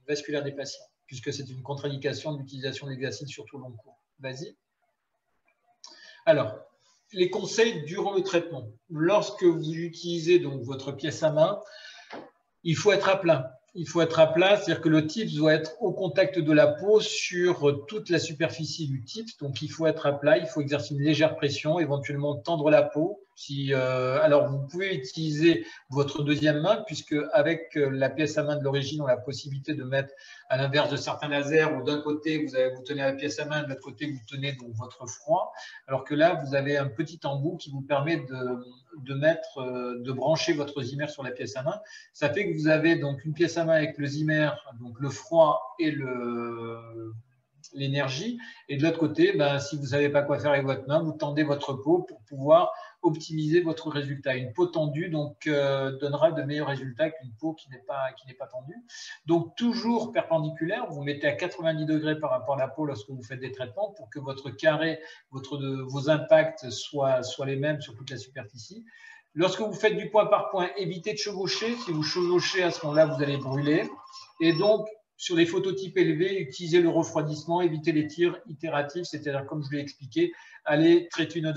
vasculaires des patients, puisque c'est une contre-indication de l'utilisation de l'hexacyle sur tout le long cours. Vas-y. Alors, les conseils durant le traitement. Lorsque vous utilisez donc votre pièce à main, il faut être à plat. Il faut être à plat, c'est-à-dire que le tips doit être au contact de la peau sur toute la superficie du tips. Donc, il faut être à plat, il faut exercer une légère pression, éventuellement tendre la peau. Alors, vous pouvez utiliser votre deuxième main, puisque avec la pièce à main de l'origine, on a la possibilité de mettre, à l'inverse de certains lasers, où d'un côté, vous tenez la pièce à main, de l'autre côté, vous tenez donc votre froid. Alors que là, vous avez un petit embout qui vous permet de brancher votre Zimmer sur la pièce à main. Ça fait que vous avez donc une pièce à main avec le Zimmer, donc le froid et l'énergie. Et de l'autre côté, si vous ne savez pas quoi faire avec votre main, vous tendez votre peau pour pouvoir optimiser votre résultat. Une peau tendue donnera de meilleurs résultats qu'une peau qui n'est pas tendue. Donc toujours perpendiculaire, vous mettez à 90 degrés par rapport à la peau lorsque vous faites des traitements pour que votre carré, vos impacts soient les mêmes sur toute la superficie. Lorsque vous faites du point par point, évitez de chevaucher. Si vous chevauchez, à ce moment-là, vous allez brûler. Et donc, sur les phototypes élevés, utilisez le refroidissement, évitez les tirs itératifs, c'est-à-dire, comme je l'ai expliqué, allez traiter une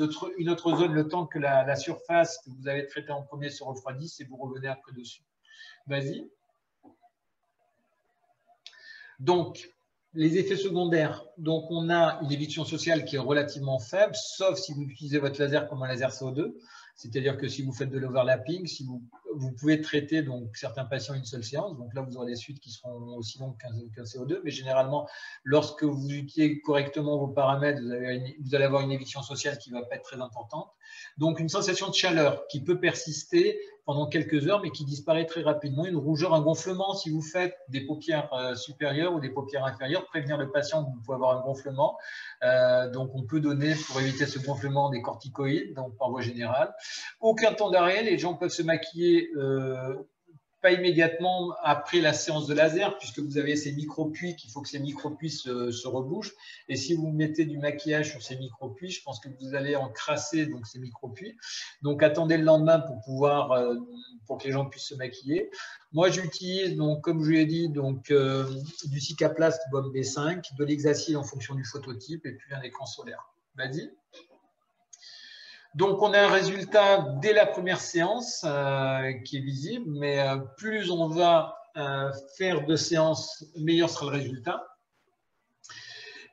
autre zone le temps que la surface que vous avez traitée en premier se refroidisse et vous revenez après dessus. Vas-y. Donc, les effets secondaires. Donc, on a une éviction sociale qui est relativement faible, sauf si vous utilisez votre laser comme un laser CO2. C'est-à-dire que si vous faites de l'overlapping, si vous pouvez traiter donc, certains patients une seule séance. Donc là, vous aurez des suites qui seront aussi longues qu'un CO2. Mais généralement, lorsque vous utilisez correctement vos paramètres, vous allez avoir une éviction sociale qui ne va pas être très importante. Donc, une sensation de chaleur qui peut persister pendant quelques heures, mais qui disparaît très rapidement. Une rougeur, un gonflement, si vous faites des paupières supérieures ou des paupières inférieures, prévenir le patient que vous pouvez avoir un gonflement. Donc, on peut donner, pour éviter ce gonflement, des corticoïdes, donc par voie générale. Aucun temps d'arrêt, les gens peuvent se maquiller pas immédiatement après la séance de laser, puisque vous avez ces micro-puits, qu'il faut que ces micro-puits se rebougent. Et si vous mettez du maquillage sur ces micro-puits, je pense que vous allez encrasser donc, ces micro-puits. Donc, attendez le lendemain pour que les gens puissent se maquiller. Moi, j'utilise, donc, comme je l'ai dit, donc, du Cicaplast Bomb B5, de l'hexacyle en fonction du phototype, et puis un écran solaire. Vas-y. Donc, on a un résultat dès la première séance qui est visible, mais plus on va faire de séances, meilleur sera le résultat.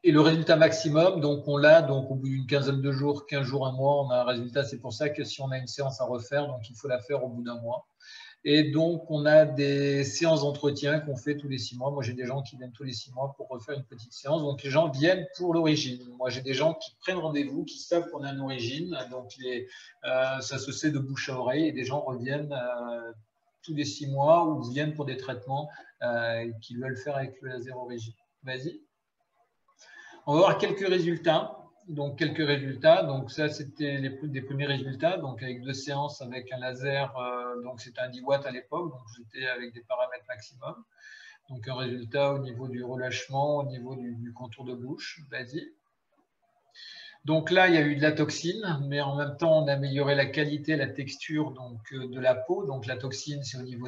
Et le résultat maximum, donc on l'a donc au bout d'une quinzaine de jours, 15 jours, un mois, on a un résultat. C'est pour ça que si on a une séance à refaire, donc il faut la faire au bout d'un mois. Et donc, on a des séances d'entretien qu'on fait tous les 6 mois. Moi, j'ai des gens qui viennent tous les 6 mois pour refaire une petite séance. Donc, les gens viennent pour l'origine. Moi, j'ai des gens qui prennent rendez-vous, qui savent qu'on a une origine. Donc, ça se sait de bouche à oreille. Et des gens reviennent tous les 6 mois ou viennent pour des traitements qu'ils veulent faire avec le laser origine. Vas-y. On va voir quelques résultats. Donc, quelques résultats. Donc, ça, c'était des premiers résultats. Donc, avec 2 séances avec un laser. Donc, c'était un 10 watts à l'époque. Donc, j'étais avec des paramètres maximum. Donc, un résultat au niveau du relâchement, au niveau du contour de bouche. Vas-y. Donc là, il y a eu de la toxine, mais en même temps, on a amélioré la qualité, la texture donc, de la peau. Donc la toxine, c'est au niveau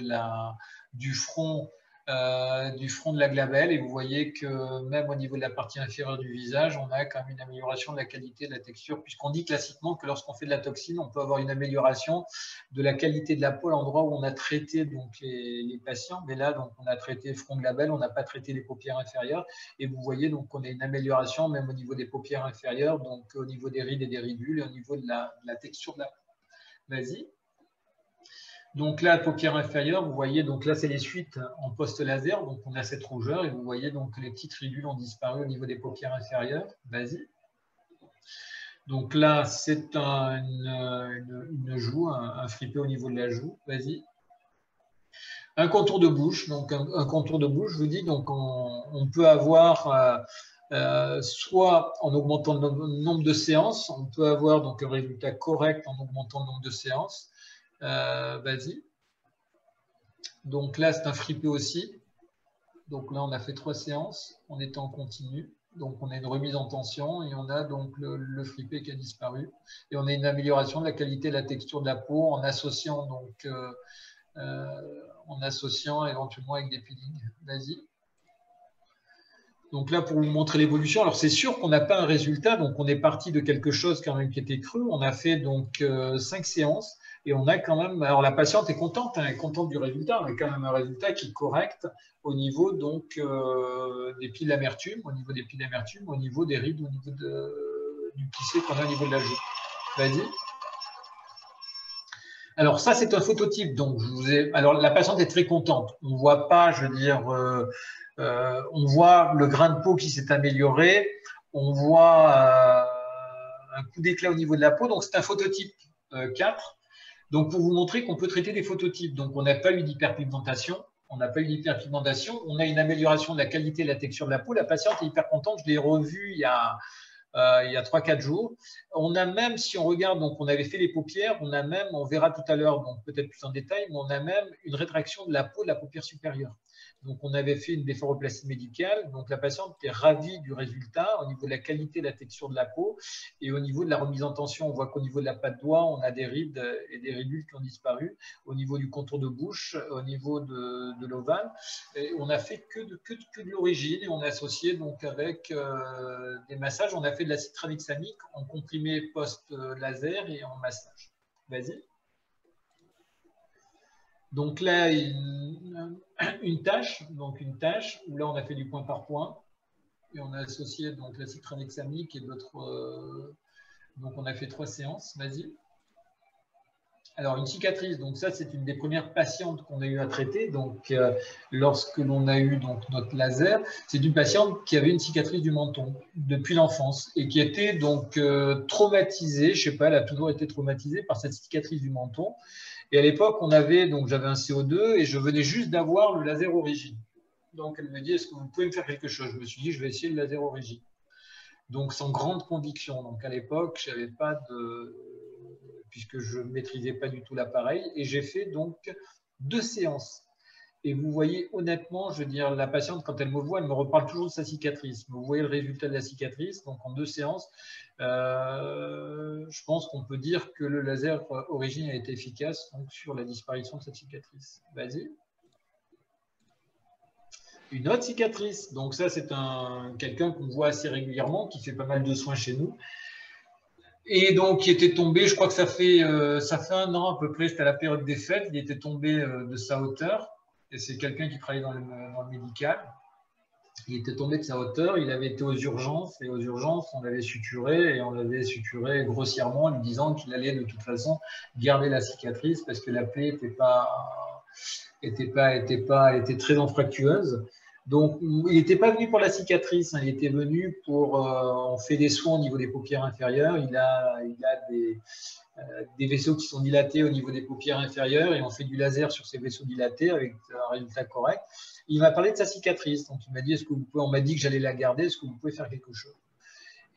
du front de la glabelle. Et vous voyez que même au niveau de la partie inférieure du visage, on a quand même une amélioration de la qualité de la texture, puisqu'on dit classiquement que lorsqu'on fait de la toxine, on peut avoir une amélioration de la qualité de la peau à l'endroit où on a traité donc, les patients. Mais là, donc, on a traité front de glabelle, on n'a pas traité les paupières inférieures. Et vous voyez donc qu'on a une amélioration même au niveau des paupières inférieures, donc au niveau des rides et des ridules, et au niveau de la texture de la peau. Vas-y. Donc là, paupières inférieures, vous voyez, donc là, c'est les suites en post-laser. Donc on a cette rougeur et vous voyez donc que les petites ridules ont disparu au niveau des paupières inférieures. Vas-y. Donc là, c'est une joue, un fripé au niveau de la joue. Vas-y. Un contour de bouche. Donc un contour de bouche, je vous dis, donc on peut avoir soit en augmentant le nombre de séances, on peut avoir donc un résultat correct en augmentant le nombre de séances. Vas-y. Donc là, c'est un fripé aussi. Donc là, on a fait 3 séances, on était en continu. Donc on a une remise en tension et on a donc le fripé qui a disparu. Et on a une amélioration de la qualité et de la texture de la peau en associant donc éventuellement avec des peelings. Vas-y. Donc là, pour vous montrer l'évolution, alors c'est sûr qu'on n'a pas un résultat, donc on est parti de quelque chose quand même qui était cru. On a fait donc 5 séances et on a quand même, alors la patiente est contente, elle est contente du résultat, on a quand même un résultat qui est correct au niveau donc des piles d'amertume, au niveau des rides, au niveau du plissé qu'on a au niveau de la joue. Vas-y. Alors ça, c'est un phototype. Donc alors la patiente est très contente. On ne voit pas, je veux dire, on voit le grain de peau qui s'est amélioré. On voit un coup d'éclat au niveau de la peau. Donc c'est un phototype 4. Donc pour vous montrer qu'on peut traiter des phototypes. Donc on n'a pas eu d'hyperpigmentation. On n'a pas eu d'hyperpigmentation. On a une amélioration de la qualité et de la texture de la peau. La patiente est hyper contente. Je l'ai revue il y a 3-4 jours. On a même, si on regarde, donc on avait fait les paupières, on a même, on verra tout à l'heure, donc peut-être plus en détail, mais on a même une rétraction de la peau de la paupière supérieure. Donc on avait fait une blépharoplastie médicale, donc la patiente était ravie du résultat au niveau de la qualité et de la texture de la peau, et au niveau de la remise en tension, on voit qu'au niveau de la patte doigt, on a des rides et des ridules qui ont disparu, au niveau du contour de bouche, au niveau de l'ovale, et on a fait que de l'origine, et on a associé donc avec des massages, on a fait de l'acide tranexamique en comprimé post-laser et en massage. Vas-y. Donc là, une tâche, où là on a fait du point par point, et on a associé donc l'acide tranexamique et d'autres. Donc on a fait 3 séances. Vas-y. Alors une cicatrice, donc ça c'est une des premières patientes qu'on a eu à traiter. Donc lorsque l'on a eu donc notre laser, c'est une patiente qui avait une cicatrice du menton depuis l'enfance et qui était donc traumatisée. Je sais pas, elle a toujours été traumatisée par cette cicatrice du menton. Et à l'époque, j'avais un CO2 et je venais juste d'avoir le laser origine. Donc elle me dit, est-ce que vous pouvez me faire quelque chose? Je me suis dit, je vais essayer le laser origine. Donc sans grande conviction. Donc à l'époque, je n'avais pas puisque je ne maîtrisais pas du tout l'appareil. Et j'ai fait donc 2 séances. Et vous voyez, honnêtement, je veux dire, la patiente, quand elle me voit, elle me reparle toujours de sa cicatrice. Vous voyez le résultat de la cicatrice. Donc en 2 séances, je pense qu'on peut dire que le laser origine a été efficace donc, sur la disparition de cette cicatrice. Vas-y. Une autre cicatrice. Donc ça, c'est quelqu'un qu'on voit assez régulièrement, qui fait pas mal de soins chez nous. Et donc, il était tombé, je crois que ça fait 1 an à peu près, c'était à la période des fêtes, il était tombé de sa hauteur. Et c'est quelqu'un qui travaillait dans le médical. Il était tombé de sa hauteur, il avait été aux urgences, et aux urgences, on l'avait suturé, et on l'avait suturé grossièrement, lui disant qu'il allait de toute façon garder la cicatrice, parce que la plaie était très anfractueuse. Donc, il n'était pas venu pour la cicatrice, il était venu pour... on fait des soins au niveau des paupières inférieures, il a des vaisseaux qui sont dilatés au niveau des paupières inférieures et on fait du laser sur ces vaisseaux dilatés avec un résultat correct. Il m'a parlé de sa cicatrice, donc il m'a dit, on m'a dit que j'allais la garder, est-ce que vous pouvez faire quelque chose?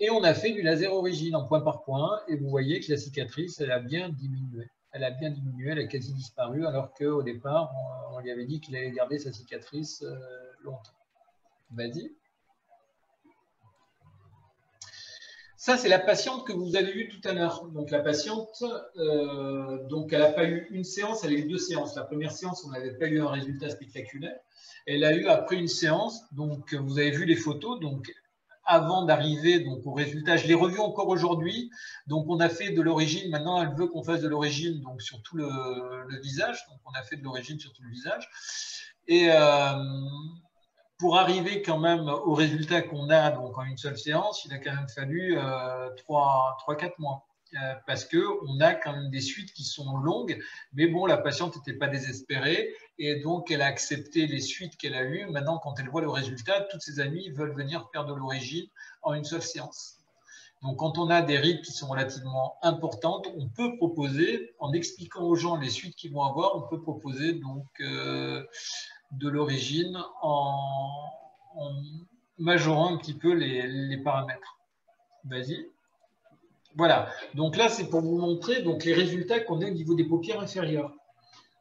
Et on a fait du laser origine en point par point et vous voyez que la cicatrice, elle a bien diminué. Elle a quasi disparu, alors qu'au départ, on lui avait dit qu'il allait garder sa cicatrice longtemps. Vas-y. Ça, c'est la patiente que vous avez vue tout à l'heure. Donc, la patiente, donc, elle n'a pas eu une séance, elle a eu 2 séances. La première séance, on n'avait pas eu un résultat spectaculaire. Elle a eu après une séance, donc vous avez vu les photos, donc avant d'arriver donc au résultat, je l'ai revu encore aujourd'hui. Donc, on a fait de l'origine. Maintenant, elle veut qu'on fasse de l'origine donc sur tout le visage. Donc, on a fait de l'origine sur tout le visage. Et pour arriver quand même au résultat qu'on a donc en une seule séance, il a quand même fallu 3-4 mois. Parce qu'on a quand même des suites qui sont longues, mais bon, la patiente n'était pas désespérée et donc elle a accepté les suites qu'elle a eues. Maintenant, quand elle voit le résultat, toutes ses amies veulent venir faire de l'origine en une seule séance. Donc, quand on a des rides qui sont relativement importantes, on peut proposer, en expliquant aux gens les suites qu'ils vont avoir, on peut proposer donc de l'origine en majorant un petit peu les paramètres. Vas-y. Voilà, donc là, c'est pour vous montrer donc, les résultats qu'on a au niveau des paupières inférieures.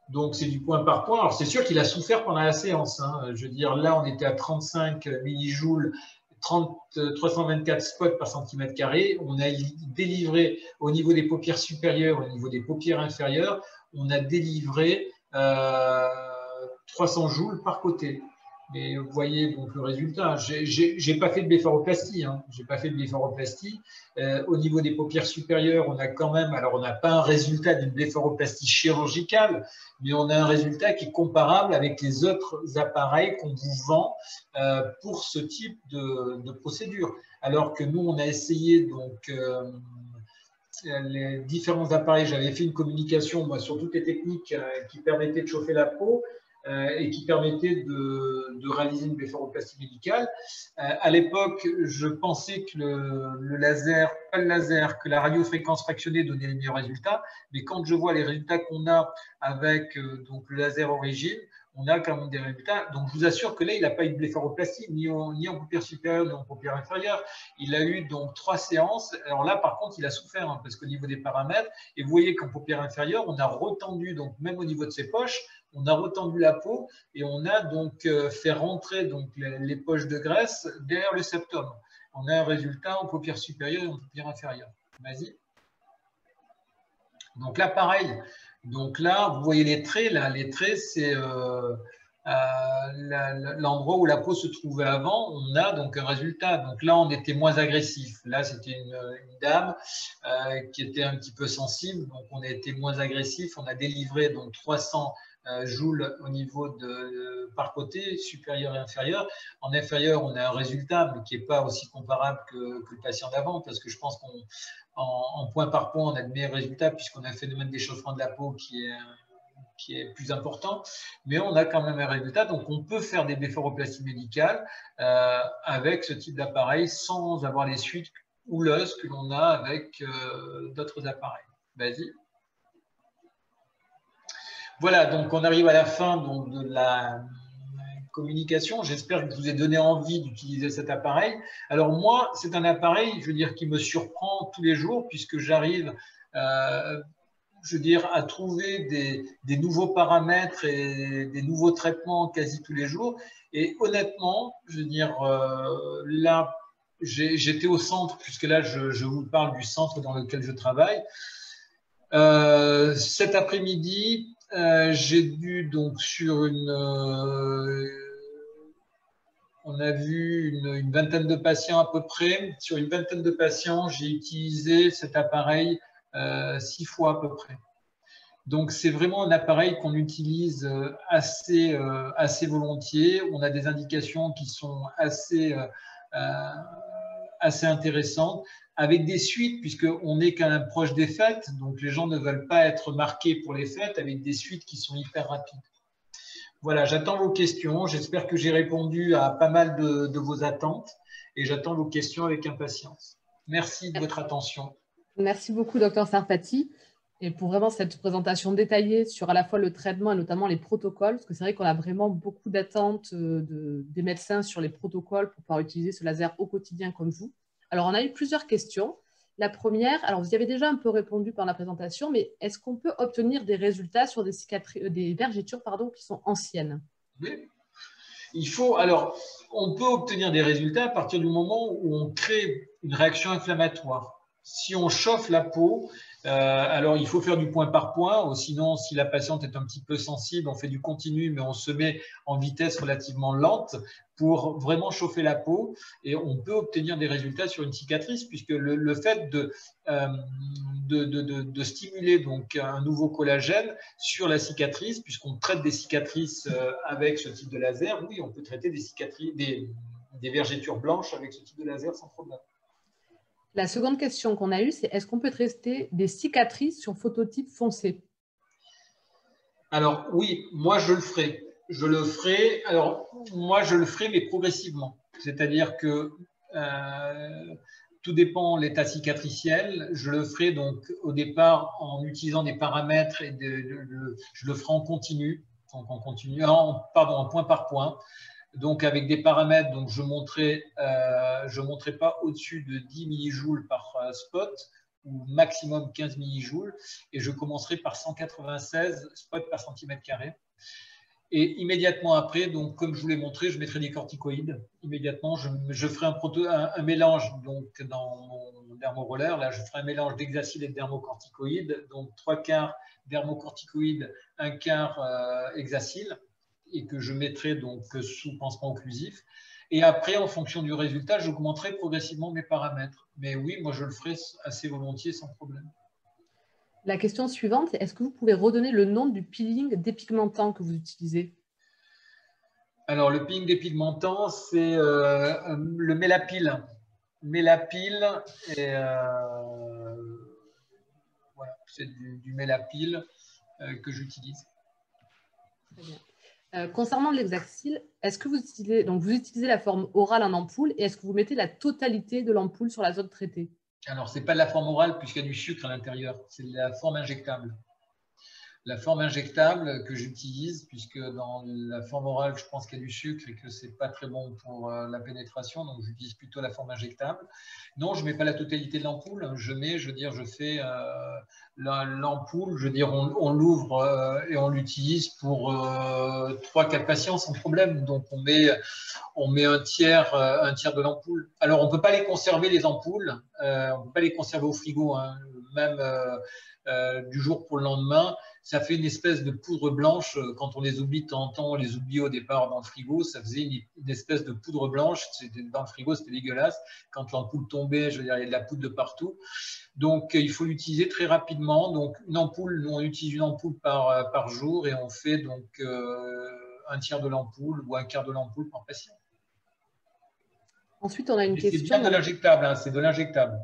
Donc, c'est du point par point. Alors, c'est sûr qu'il a souffert pendant la séance. Hein. Je veux dire, là, on était à 35 millijoules, 324 spots par centimètre carré. On a délivré au niveau des paupières supérieures, au niveau des paupières inférieures, on a délivré 300 joules par côté. Mais vous voyez donc le résultat. J'ai pas fait de blépharoplastie. Hein. J'ai pas fait de blépharoplastie. Au niveau des paupières supérieures, on a quand même, alors on n'a pas un résultat d'une blépharoplastie chirurgicale, mais on a un résultat qui est comparable avec les autres appareils qu'on vous vend pour ce type de procédure. Alors que nous, on a essayé donc les différents appareils. J'avais fait une communication moi, sur toutes les techniques qui permettaient de chauffer la peau et qui permettaient de réaliser une blépharoplastie médicale. À l'époque, je pensais que le laser, pas le laser, que la radiofréquence fractionnée donnait les meilleurs résultats, mais quand je vois les résultats qu'on a avec donc le laser origine, on a quand même des résultats. Donc, je vous assure que là, il n'a pas eu de blépharoplastie, ni en paupière supérieure, ni en paupière inférieure. Il a eu donc 3 séances. Alors là, par contre, il a souffert, hein, parce qu'au niveau des paramètres, et vous voyez qu'en paupière inférieure, on a retendu, donc même au niveau de ses poches, on a retendu la peau et on a donc fait rentrer donc, les poches de graisse derrière le septum. On a un résultat en paupière supérieure et en paupière inférieure. Vas-y. Donc là, pareil. Donc là, vous voyez les traits. Là, les traits, c'est l'endroit où la peau se trouvait avant. On a donc un résultat. Donc là, on était moins agressif. Là, c'était une dame qui était un petit peu sensible. Donc, on a été moins agressif. On a délivré donc 300 joules au niveau par côté, supérieur et inférieur. En inférieur, on a un résultat, mais qui n'est pas aussi comparable que le patient d'avant, parce que je pense qu'en point par point, on a de meilleurs résultats, puisqu'on a un phénomène d'échauffement de la peau qui est plus important, mais on a quand même un résultat. Donc, on peut faire des blépharoplasties médicales avec ce type d'appareil sans avoir les suites houleuses que l'on a avec d'autres appareils. Vas-y. Voilà, donc on arrive à la fin donc, de la communication. J'espère que je vous ai donné envie d'utiliser cet appareil. Alors moi, c'est un appareil, je veux dire, qui me surprend tous les jours puisque j'arrive, je veux dire, à trouver des nouveaux paramètres et des nouveaux traitements quasi tous les jours. Et honnêtement, je veux dire, là, j'étais au centre, puisque là, je vous parle du centre dans lequel je travaille. Cet après-midi, j'ai dû donc sur on a vu une vingtaine de patients à peu près. Sur une vingtaine de patients, j'ai utilisé cet appareil 6 fois à peu près. Donc, c'est vraiment un appareil qu'on utilise assez volontiers. On a des indications qui sont assez intéressantes, avec des suites, puisqu'on est quand même proche des fêtes, donc les gens ne veulent pas être marqués pour les fêtes, avec des suites qui sont hyper rapides. Voilà, j'attends vos questions. J'espère que j'ai répondu à pas mal de vos attentes et j'attends vos questions avec impatience. Merci de votre attention. Merci beaucoup, Dr Sarfati, et pour vraiment cette présentation détaillée sur à la fois le traitement et notamment les protocoles, parce que c'est vrai qu'on a vraiment beaucoup d'attentes des médecins sur les protocoles pour pouvoir utiliser ce laser au quotidien comme vous. Alors, on a eu plusieurs questions. La première, alors vous y avez déjà un peu répondu par la présentation, mais est-ce qu'on peut obtenir des résultats sur des vergetures qui sont anciennes? Oui. Alors, on peut obtenir des résultats à partir du moment où on crée une réaction inflammatoire. Si on chauffe la peau, alors il faut faire du point par point, ou sinon, si la patiente est un petit peu sensible, on fait du continu, mais on se met en vitesse relativement lente pour vraiment chauffer la peau, et on peut obtenir des résultats sur une cicatrice, puisque le fait de stimuler donc un nouveau collagène sur la cicatrice, puisqu'on traite des cicatrices avec ce type de laser, oui, on peut traiter des cicatrices, des vergetures blanches avec ce type de laser sans problème. La seconde question qu'on a eue, c'est est-ce qu'on peut traiter des cicatrices sur phototype foncé? Alors oui, moi je le ferai. Je le ferai. Alors moi je le ferai, mais progressivement. C'est-à-dire que tout dépend de l'état cicatriciel. Je le ferai donc au départ en utilisant des paramètres et je le ferai en continu, en point par point. Donc avec des paramètres, donc je montrerai pas au-dessus de 10 millijoules par spot ou maximum 15 millijoules, et je commencerai par 196 spots par centimètre carré. Et immédiatement après, donc comme je vous l'ai montré, je mettrai des corticoïdes. Immédiatement, je ferai un mélange donc dans mon dermoroller. Là, je ferai un mélange d'hexacil et de dermocorticoïdes, donc 3/4 dermocorticoïdes, 1/4 hexacil, et que je mettrai donc sous pansement occlusif. Et après, en fonction du résultat, j'augmenterai progressivement mes paramètres. Mais oui, moi, je le ferai assez volontiers, sans problème. La question suivante, c'est est-ce que vous pouvez redonner le nom du peeling dépigmentant que vous utilisez? Alors, le peeling dépigmentant, c'est le Mélapil. Mélapil, voilà, c'est du Mélapil que j'utilise. Très bien. Concernant l'hexacil, est-ce que vous utilisez la forme orale en ampoule et est-ce que vous mettez la totalité de l'ampoule sur la zone traitée? Alors, ce n'est pas de la forme orale puisqu'il y a du sucre à l'intérieur, c'est de la forme injectable. La forme injectable que j'utilise, puisque dans la forme orale, je pense qu'il y a du sucre et que ce n'est pas très bon pour la pénétration, donc j'utilise plutôt la forme injectable. Non, je ne mets pas la totalité de l'ampoule, je fais l'ampoule, on l'ouvre et on l'utilise pour 3-4 patients sans problème, donc on met un tiers de l'ampoule. Alors, on ne peut pas les conserver, les ampoules, on ne peut pas les conserver au frigo, hein, même du jour pour le lendemain. Ça fait une espèce de poudre blanche. Quand on les oublie de temps en temps, on les oublie au départ dans le frigo, ça faisait une espèce de poudre blanche. Dans le frigo, c'était dégueulasse. Quand l'ampoule tombait, il y avait de la poudre de partout. Donc, il faut l'utiliser très rapidement. Donc, une ampoule, nous, on utilise une ampoule par jour et on fait donc un tiers de l'ampoule ou un quart de l'ampoule par patient. Ensuite, on a une question. C'est bien de l'injectable, hein, c'est de l'injectable.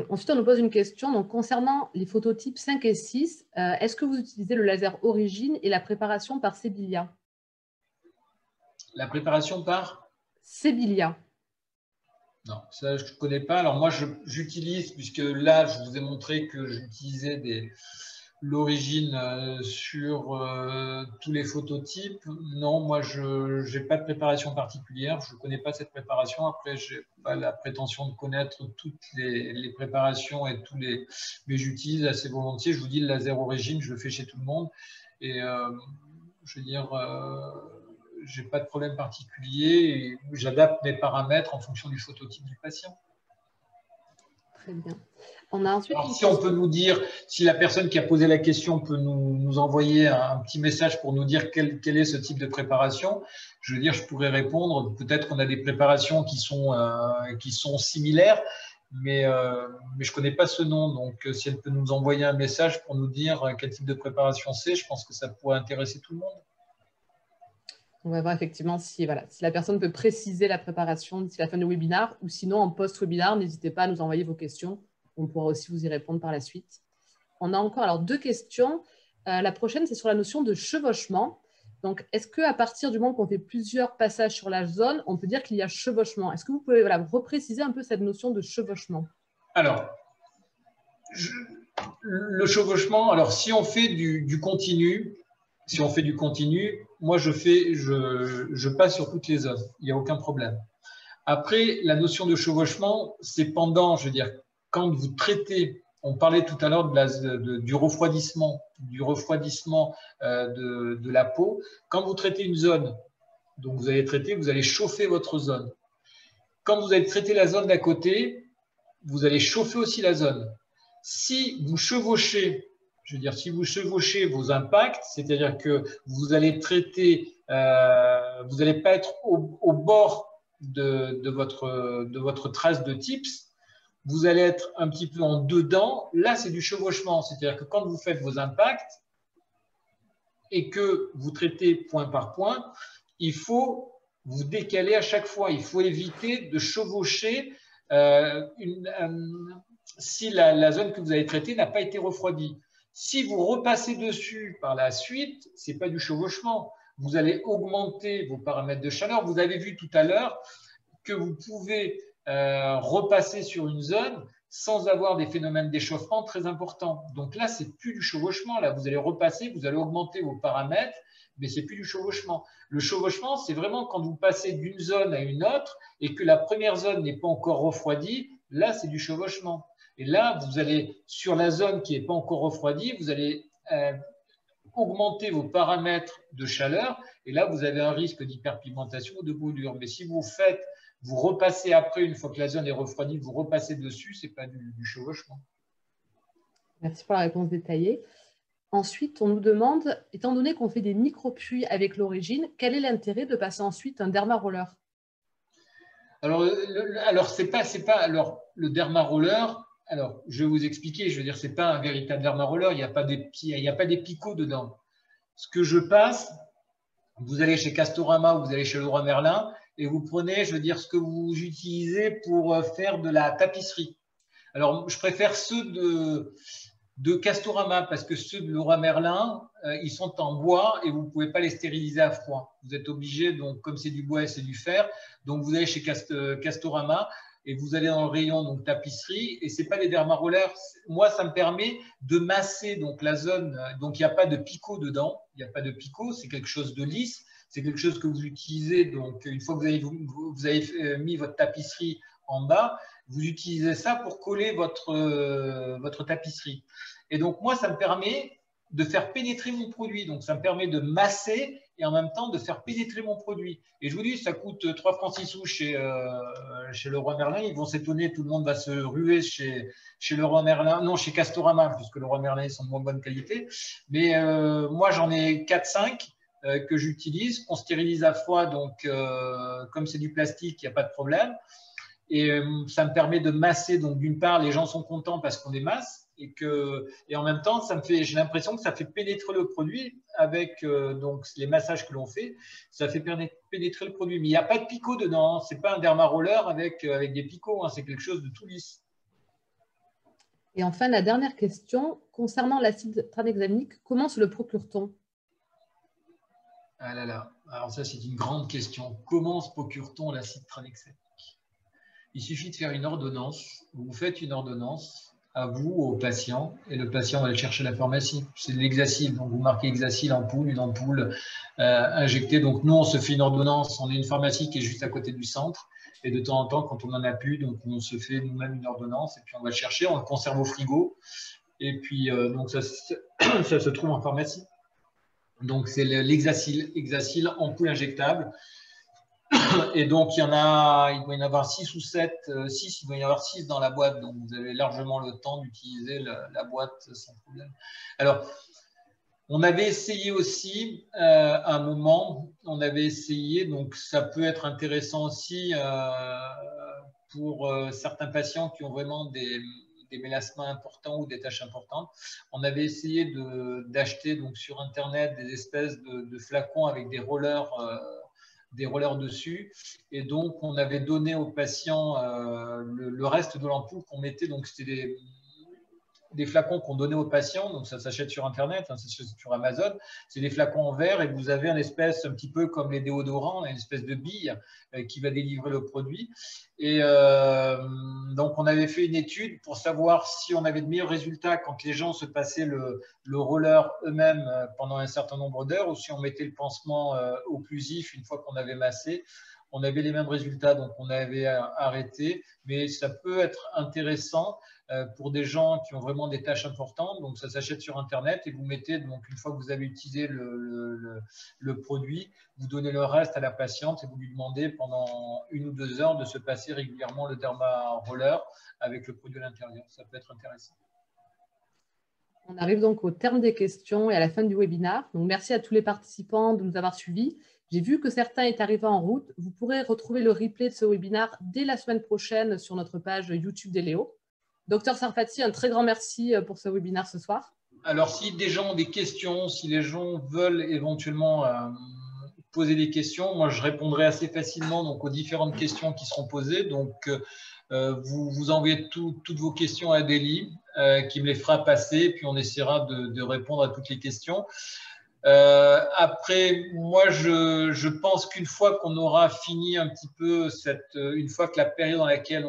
Ensuite, on nous pose une question. Donc, concernant les phototypes 5 et 6, est-ce que vous utilisez le laser Origine et la préparation par Sébilla? La préparation par Sébilla. Non, ça, je ne connais pas. Alors, moi, j'utilise, puisque là, je vous ai montré que j'utilisais l'origine sur tous les phototypes. Non, moi, je n'ai pas de préparation particulière. Je ne connais pas cette préparation. Après, je n'ai pas la prétention de connaître toutes les préparations et mais j'utilise assez volontiers. Je vous dis, le laser origine, je le fais chez tout le monde. Et je veux dire, je n'ai pas de problème particulier. J'adapte mes paramètres en fonction du phototype du patient. Très bien. On a ensuite alors, si on peut nous dire, si la personne qui a posé la question peut nous envoyer un petit message pour nous dire quel est ce type de préparation, je veux dire, je pourrais répondre. Peut-être qu'on a des préparations qui sont similaires, mais je ne connais pas ce nom. Donc, si elle peut nous envoyer un message pour nous dire quel type de préparation c'est, je pense que ça pourrait intéresser tout le monde. On va voir effectivement si la personne peut préciser la préparation d'ici la fin du webinaire ou sinon en post-webinaire, n'hésitez pas à nous envoyer vos questions. On pourra aussi vous y répondre par la suite. On a encore alors 2 questions. La prochaine, c'est sur la notion de chevauchement. Donc, est-ce qu'à partir du moment qu'on fait plusieurs passages sur la zone, on peut dire qu'il y a chevauchement? Est-ce que vous pouvez repréciser un peu cette notion de chevauchement? Alors, le chevauchement, alors si on fait du continu, moi je passe sur toutes les zones, il n'y a aucun problème. Après, la notion de chevauchement, c'est pendant, je veux dire, quand vous traitez on parlait tout à l'heure du refroidissement, de la peau. Quand vous traitez une zone, donc vous allez chauffer votre zone. Quand vous allez traiter la zone d'à côté, vous allez chauffer aussi la zone. Si vous chevauchez, je veux dire, si vous chevauchez vos impacts, c'est-à-dire que vous allez traiter, vous n'allez pas être au bord de votre trace de TIPS, vous allez être un petit peu en dedans. Là, c'est du chevauchement, c'est-à-dire que quand vous faites vos impacts et que vous traitez point par point, il faut vous décaler à chaque fois. Il faut éviter de chevaucher si la zone que vous avez traitée n'a pas été refroidie. Si vous repassez dessus par la suite, ce n'est pas du chevauchement. Vous allez augmenter vos paramètres de chaleur. Vous avez vu tout à l'heure que vous pouvez repasser sur une zone sans avoir des phénomènes d'échauffement très importants. Donc là, ce n'est plus du chevauchement. Là, vous allez repasser, vous allez augmenter vos paramètres, mais ce n'est plus du chevauchement. Le chevauchement, c'est vraiment quand vous passez d'une zone à une autre et que la première zone n'est pas encore refroidie. Là, c'est du chevauchement. Et là, vous allez, sur la zone qui n'est pas encore refroidie, vous allez augmenter vos paramètres de chaleur. Et là, vous avez un risque d'hyperpigmentation ou de brûlure. Mais si vous repassez après, une fois que la zone est refroidie, vous repassez dessus, ce n'est pas du chevauchement. Merci pour la réponse détaillée. Ensuite, on nous demande, étant donné qu'on fait des micro-puits avec l'origine, quel est l'intérêt de passer ensuite un dermaroller? Alors, le dermaroller, alors, je vais vous expliquer, je veux dire, ce n'est pas un véritable dermaroller, il n'y a pas des picots dedans. Ce que je passe, vous allez chez Castorama ou vous allez chez Leroy Merlin et vous prenez, je veux dire, ce que vous utilisez pour faire de la tapisserie. Alors, je préfère ceux de Castorama parce que ceux de Leroy Merlin, ils sont en bois et vous ne pouvez pas les stériliser à froid. Vous êtes obligé, donc comme c'est du bois et c'est du fer, donc vous allez chez Castorama et vous allez dans le rayon donc tapisserie et c'est pas les dermarollers. Moi, ça me permet de masser donc la zone. Donc il n'y a pas de picot dedans. Il n'y a pas de picot. C'est quelque chose de lisse. C'est quelque chose que vous utilisez. Donc une fois que vous avez mis votre tapisserie en bas, vous utilisez ça pour coller votre tapisserie. Et donc moi, ça me permet de faire pénétrer mon produit. Donc ça me permet de masser et en même temps de faire pénétrer mon produit. Et je vous dis, ça coûte 3 francs 6 sous chez Leroy Merlin. Ils vont s'étonner, tout le monde va se ruer chez Leroy Merlin, non, chez Castorama, puisque Leroy Merlin, ils sont de moins bonne qualité. Mais moi, j'en ai 4-5 que j'utilise, qu'on stérilise à froid. Donc, comme c'est du plastique, il n'y a pas de problème. Et ça me permet de masser. Donc, d'une part, les gens sont contents parce qu'on les masse. Et en même temps, j'ai l'impression que ça fait pénétrer le produit avec donc les massages que l'on fait. Ça fait pénétrer le produit. Mais il n'y a pas de picot dedans. Ce n'est pas un dermaroller avec des picots. Hein. C'est quelque chose de tout lisse. Et enfin, la dernière question, concernant l'acide tranexamique, comment se le procure-t-on? Ah là là. Alors ça, c'est une grande question. Comment se procure-t-on l'acide tranexamique? Il suffit de faire une ordonnance. Vous faites une ordonnance à vous, au patient, et le patient va le chercher à la pharmacie. C'est de l'Hexacil, donc vous marquez Hexacil ampoule, une ampoule injectée. Donc nous, on se fait une ordonnance, on est une pharmacie qui est juste à côté du centre, et de temps en temps, quand on n'en a plus, donc on se fait nous-mêmes une ordonnance, et puis on va le chercher, on le conserve au frigo, et puis donc ça se trouve en pharmacie. Donc c'est l'Hexacil ampoule injectable. Et donc, il doit y en avoir 6 ou 7, 6, il doit y en avoir 6 dans la boîte, donc vous avez largement le temps d'utiliser la boîte sans problème. Alors, on avait essayé aussi, à un moment, donc ça peut être intéressant aussi pour certains patients qui ont vraiment des mélasmas importants ou des taches importantes. On avait essayé d'acheter donc sur Internet des espèces de flacons avec des rollers dessus, et donc on avait donné aux patients le reste de l'ampoule qu'on mettait, donc c'était des flacons qu'on donnait aux patients, donc ça s'achète sur Internet, ça s'achète sur Amazon, c'est des flacons en verre et vous avez une espèce, un petit peu comme les déodorants, une espèce de bille qui va délivrer le produit. Et donc on avait fait une étude pour savoir si on avait de meilleurs résultats quand les gens se passaient le roller eux-mêmes pendant un certain nombre d'heures ou si on mettait le pansement occlusif une fois qu'on avait massé. On avait les mêmes résultats, donc on avait arrêté, mais ça peut être intéressant pour des gens qui ont vraiment des tâches importantes. Donc, ça s'achète sur Internet et vous mettez, donc une fois que vous avez utilisé le produit, vous donnez le reste à la patiente et vous lui demandez pendant 1 ou 2 heures de se passer régulièrement le Derma Roller avec le produit à l'intérieur. Ça peut être intéressant. On arrive donc au terme des questions et à la fin du webinaire. Donc, merci à tous les participants de nous avoir suivis. J'ai vu que certains est arrivé en route. Vous pourrez retrouver le replay de ce webinaire dès la semaine prochaine sur notre page YouTube d'Eléo. Docteur Sarfati, un très grand merci pour ce webinaire ce soir. Alors, si des gens ont des questions, si les gens veulent éventuellement poser des questions, moi je répondrai assez facilement donc, aux différentes questions qui seront posées. Donc, vous envoyez toutes vos questions à Adélie qui me les fera passer, puis on essaiera de répondre à toutes les questions. Après, moi, je pense qu'une fois qu'on aura fini un petit peu une fois que la période dans laquelle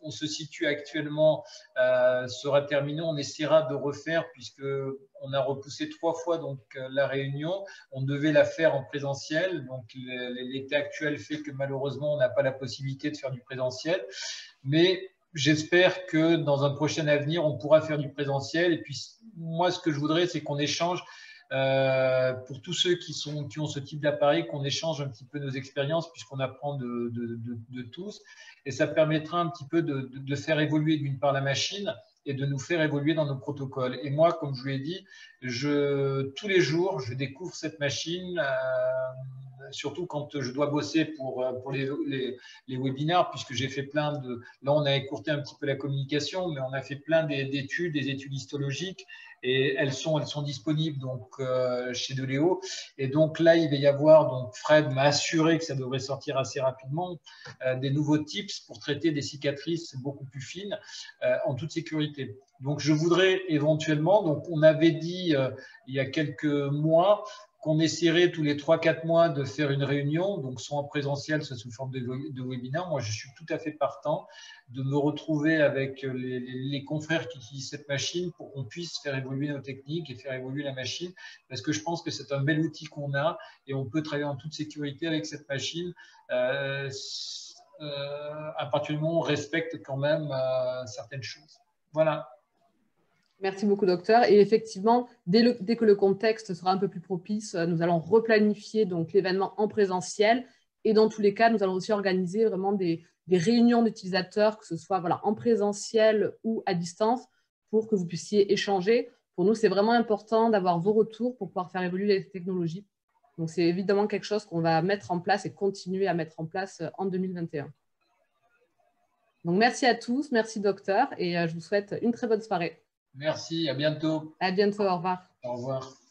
on se situe actuellement sera terminée, on essaiera de refaire puisque on a repoussé 3 fois donc la réunion. On devait la faire en présentiel, donc l'été actuel fait que malheureusement on n'a pas la possibilité de faire du présentiel, mais j'espère que dans un prochain avenir on pourra faire du présentiel. Et puis moi, ce que je voudrais, c'est qu'on échange. Pour tous ceux qui ont ce type d'appareil, qu'on échange un petit peu nos expériences puisqu'on apprend de tous, et ça permettra un petit peu de faire évoluer d'une part la machine et de nous faire évoluer dans nos protocoles. Et moi, comme je vous l'ai dit, tous les jours, je découvre cette machine, surtout quand je dois bosser pour les webinaires, puisque j'ai fait plein de… Là, on a écourté un petit peu la communication, mais on a fait plein d'études, des études histologiques, et elles sont disponibles donc, chez Deléo. Et donc là, il va y avoir, donc Fred m'a assuré que ça devrait sortir assez rapidement, des nouveaux tips pour traiter des cicatrices beaucoup plus fines en toute sécurité. Donc je voudrais éventuellement, donc on avait dit il y a quelques mois qu'on essaierait tous les 3-4 mois de faire une réunion, donc soit en présentiel, soit sous forme de webinaire. Moi, je suis tout à fait partant de me retrouver avec les confrères qui utilisent cette machine pour qu'on puisse faire évoluer nos techniques et faire évoluer la machine, parce que je pense que c'est un bel outil qu'on a et on peut travailler en toute sécurité avec cette machine à partir du moment où on respecte quand même certaines choses. Voilà. Merci beaucoup, docteur. Et effectivement, dès que le contexte sera un peu plus propice, nous allons replanifier donc l'événement en présentiel. Et dans tous les cas, nous allons aussi organiser vraiment des réunions d'utilisateurs, que ce soit voilà, en présentiel ou à distance, pour que vous puissiez échanger. Pour nous, c'est vraiment important d'avoir vos retours pour pouvoir faire évoluer les technologies. Donc, c'est évidemment quelque chose qu'on va mettre en place et continuer à mettre en place en 2021. Donc, merci à tous, merci docteur, et je vous souhaite une très bonne soirée. Merci, à bientôt. À bientôt, au revoir. Au revoir.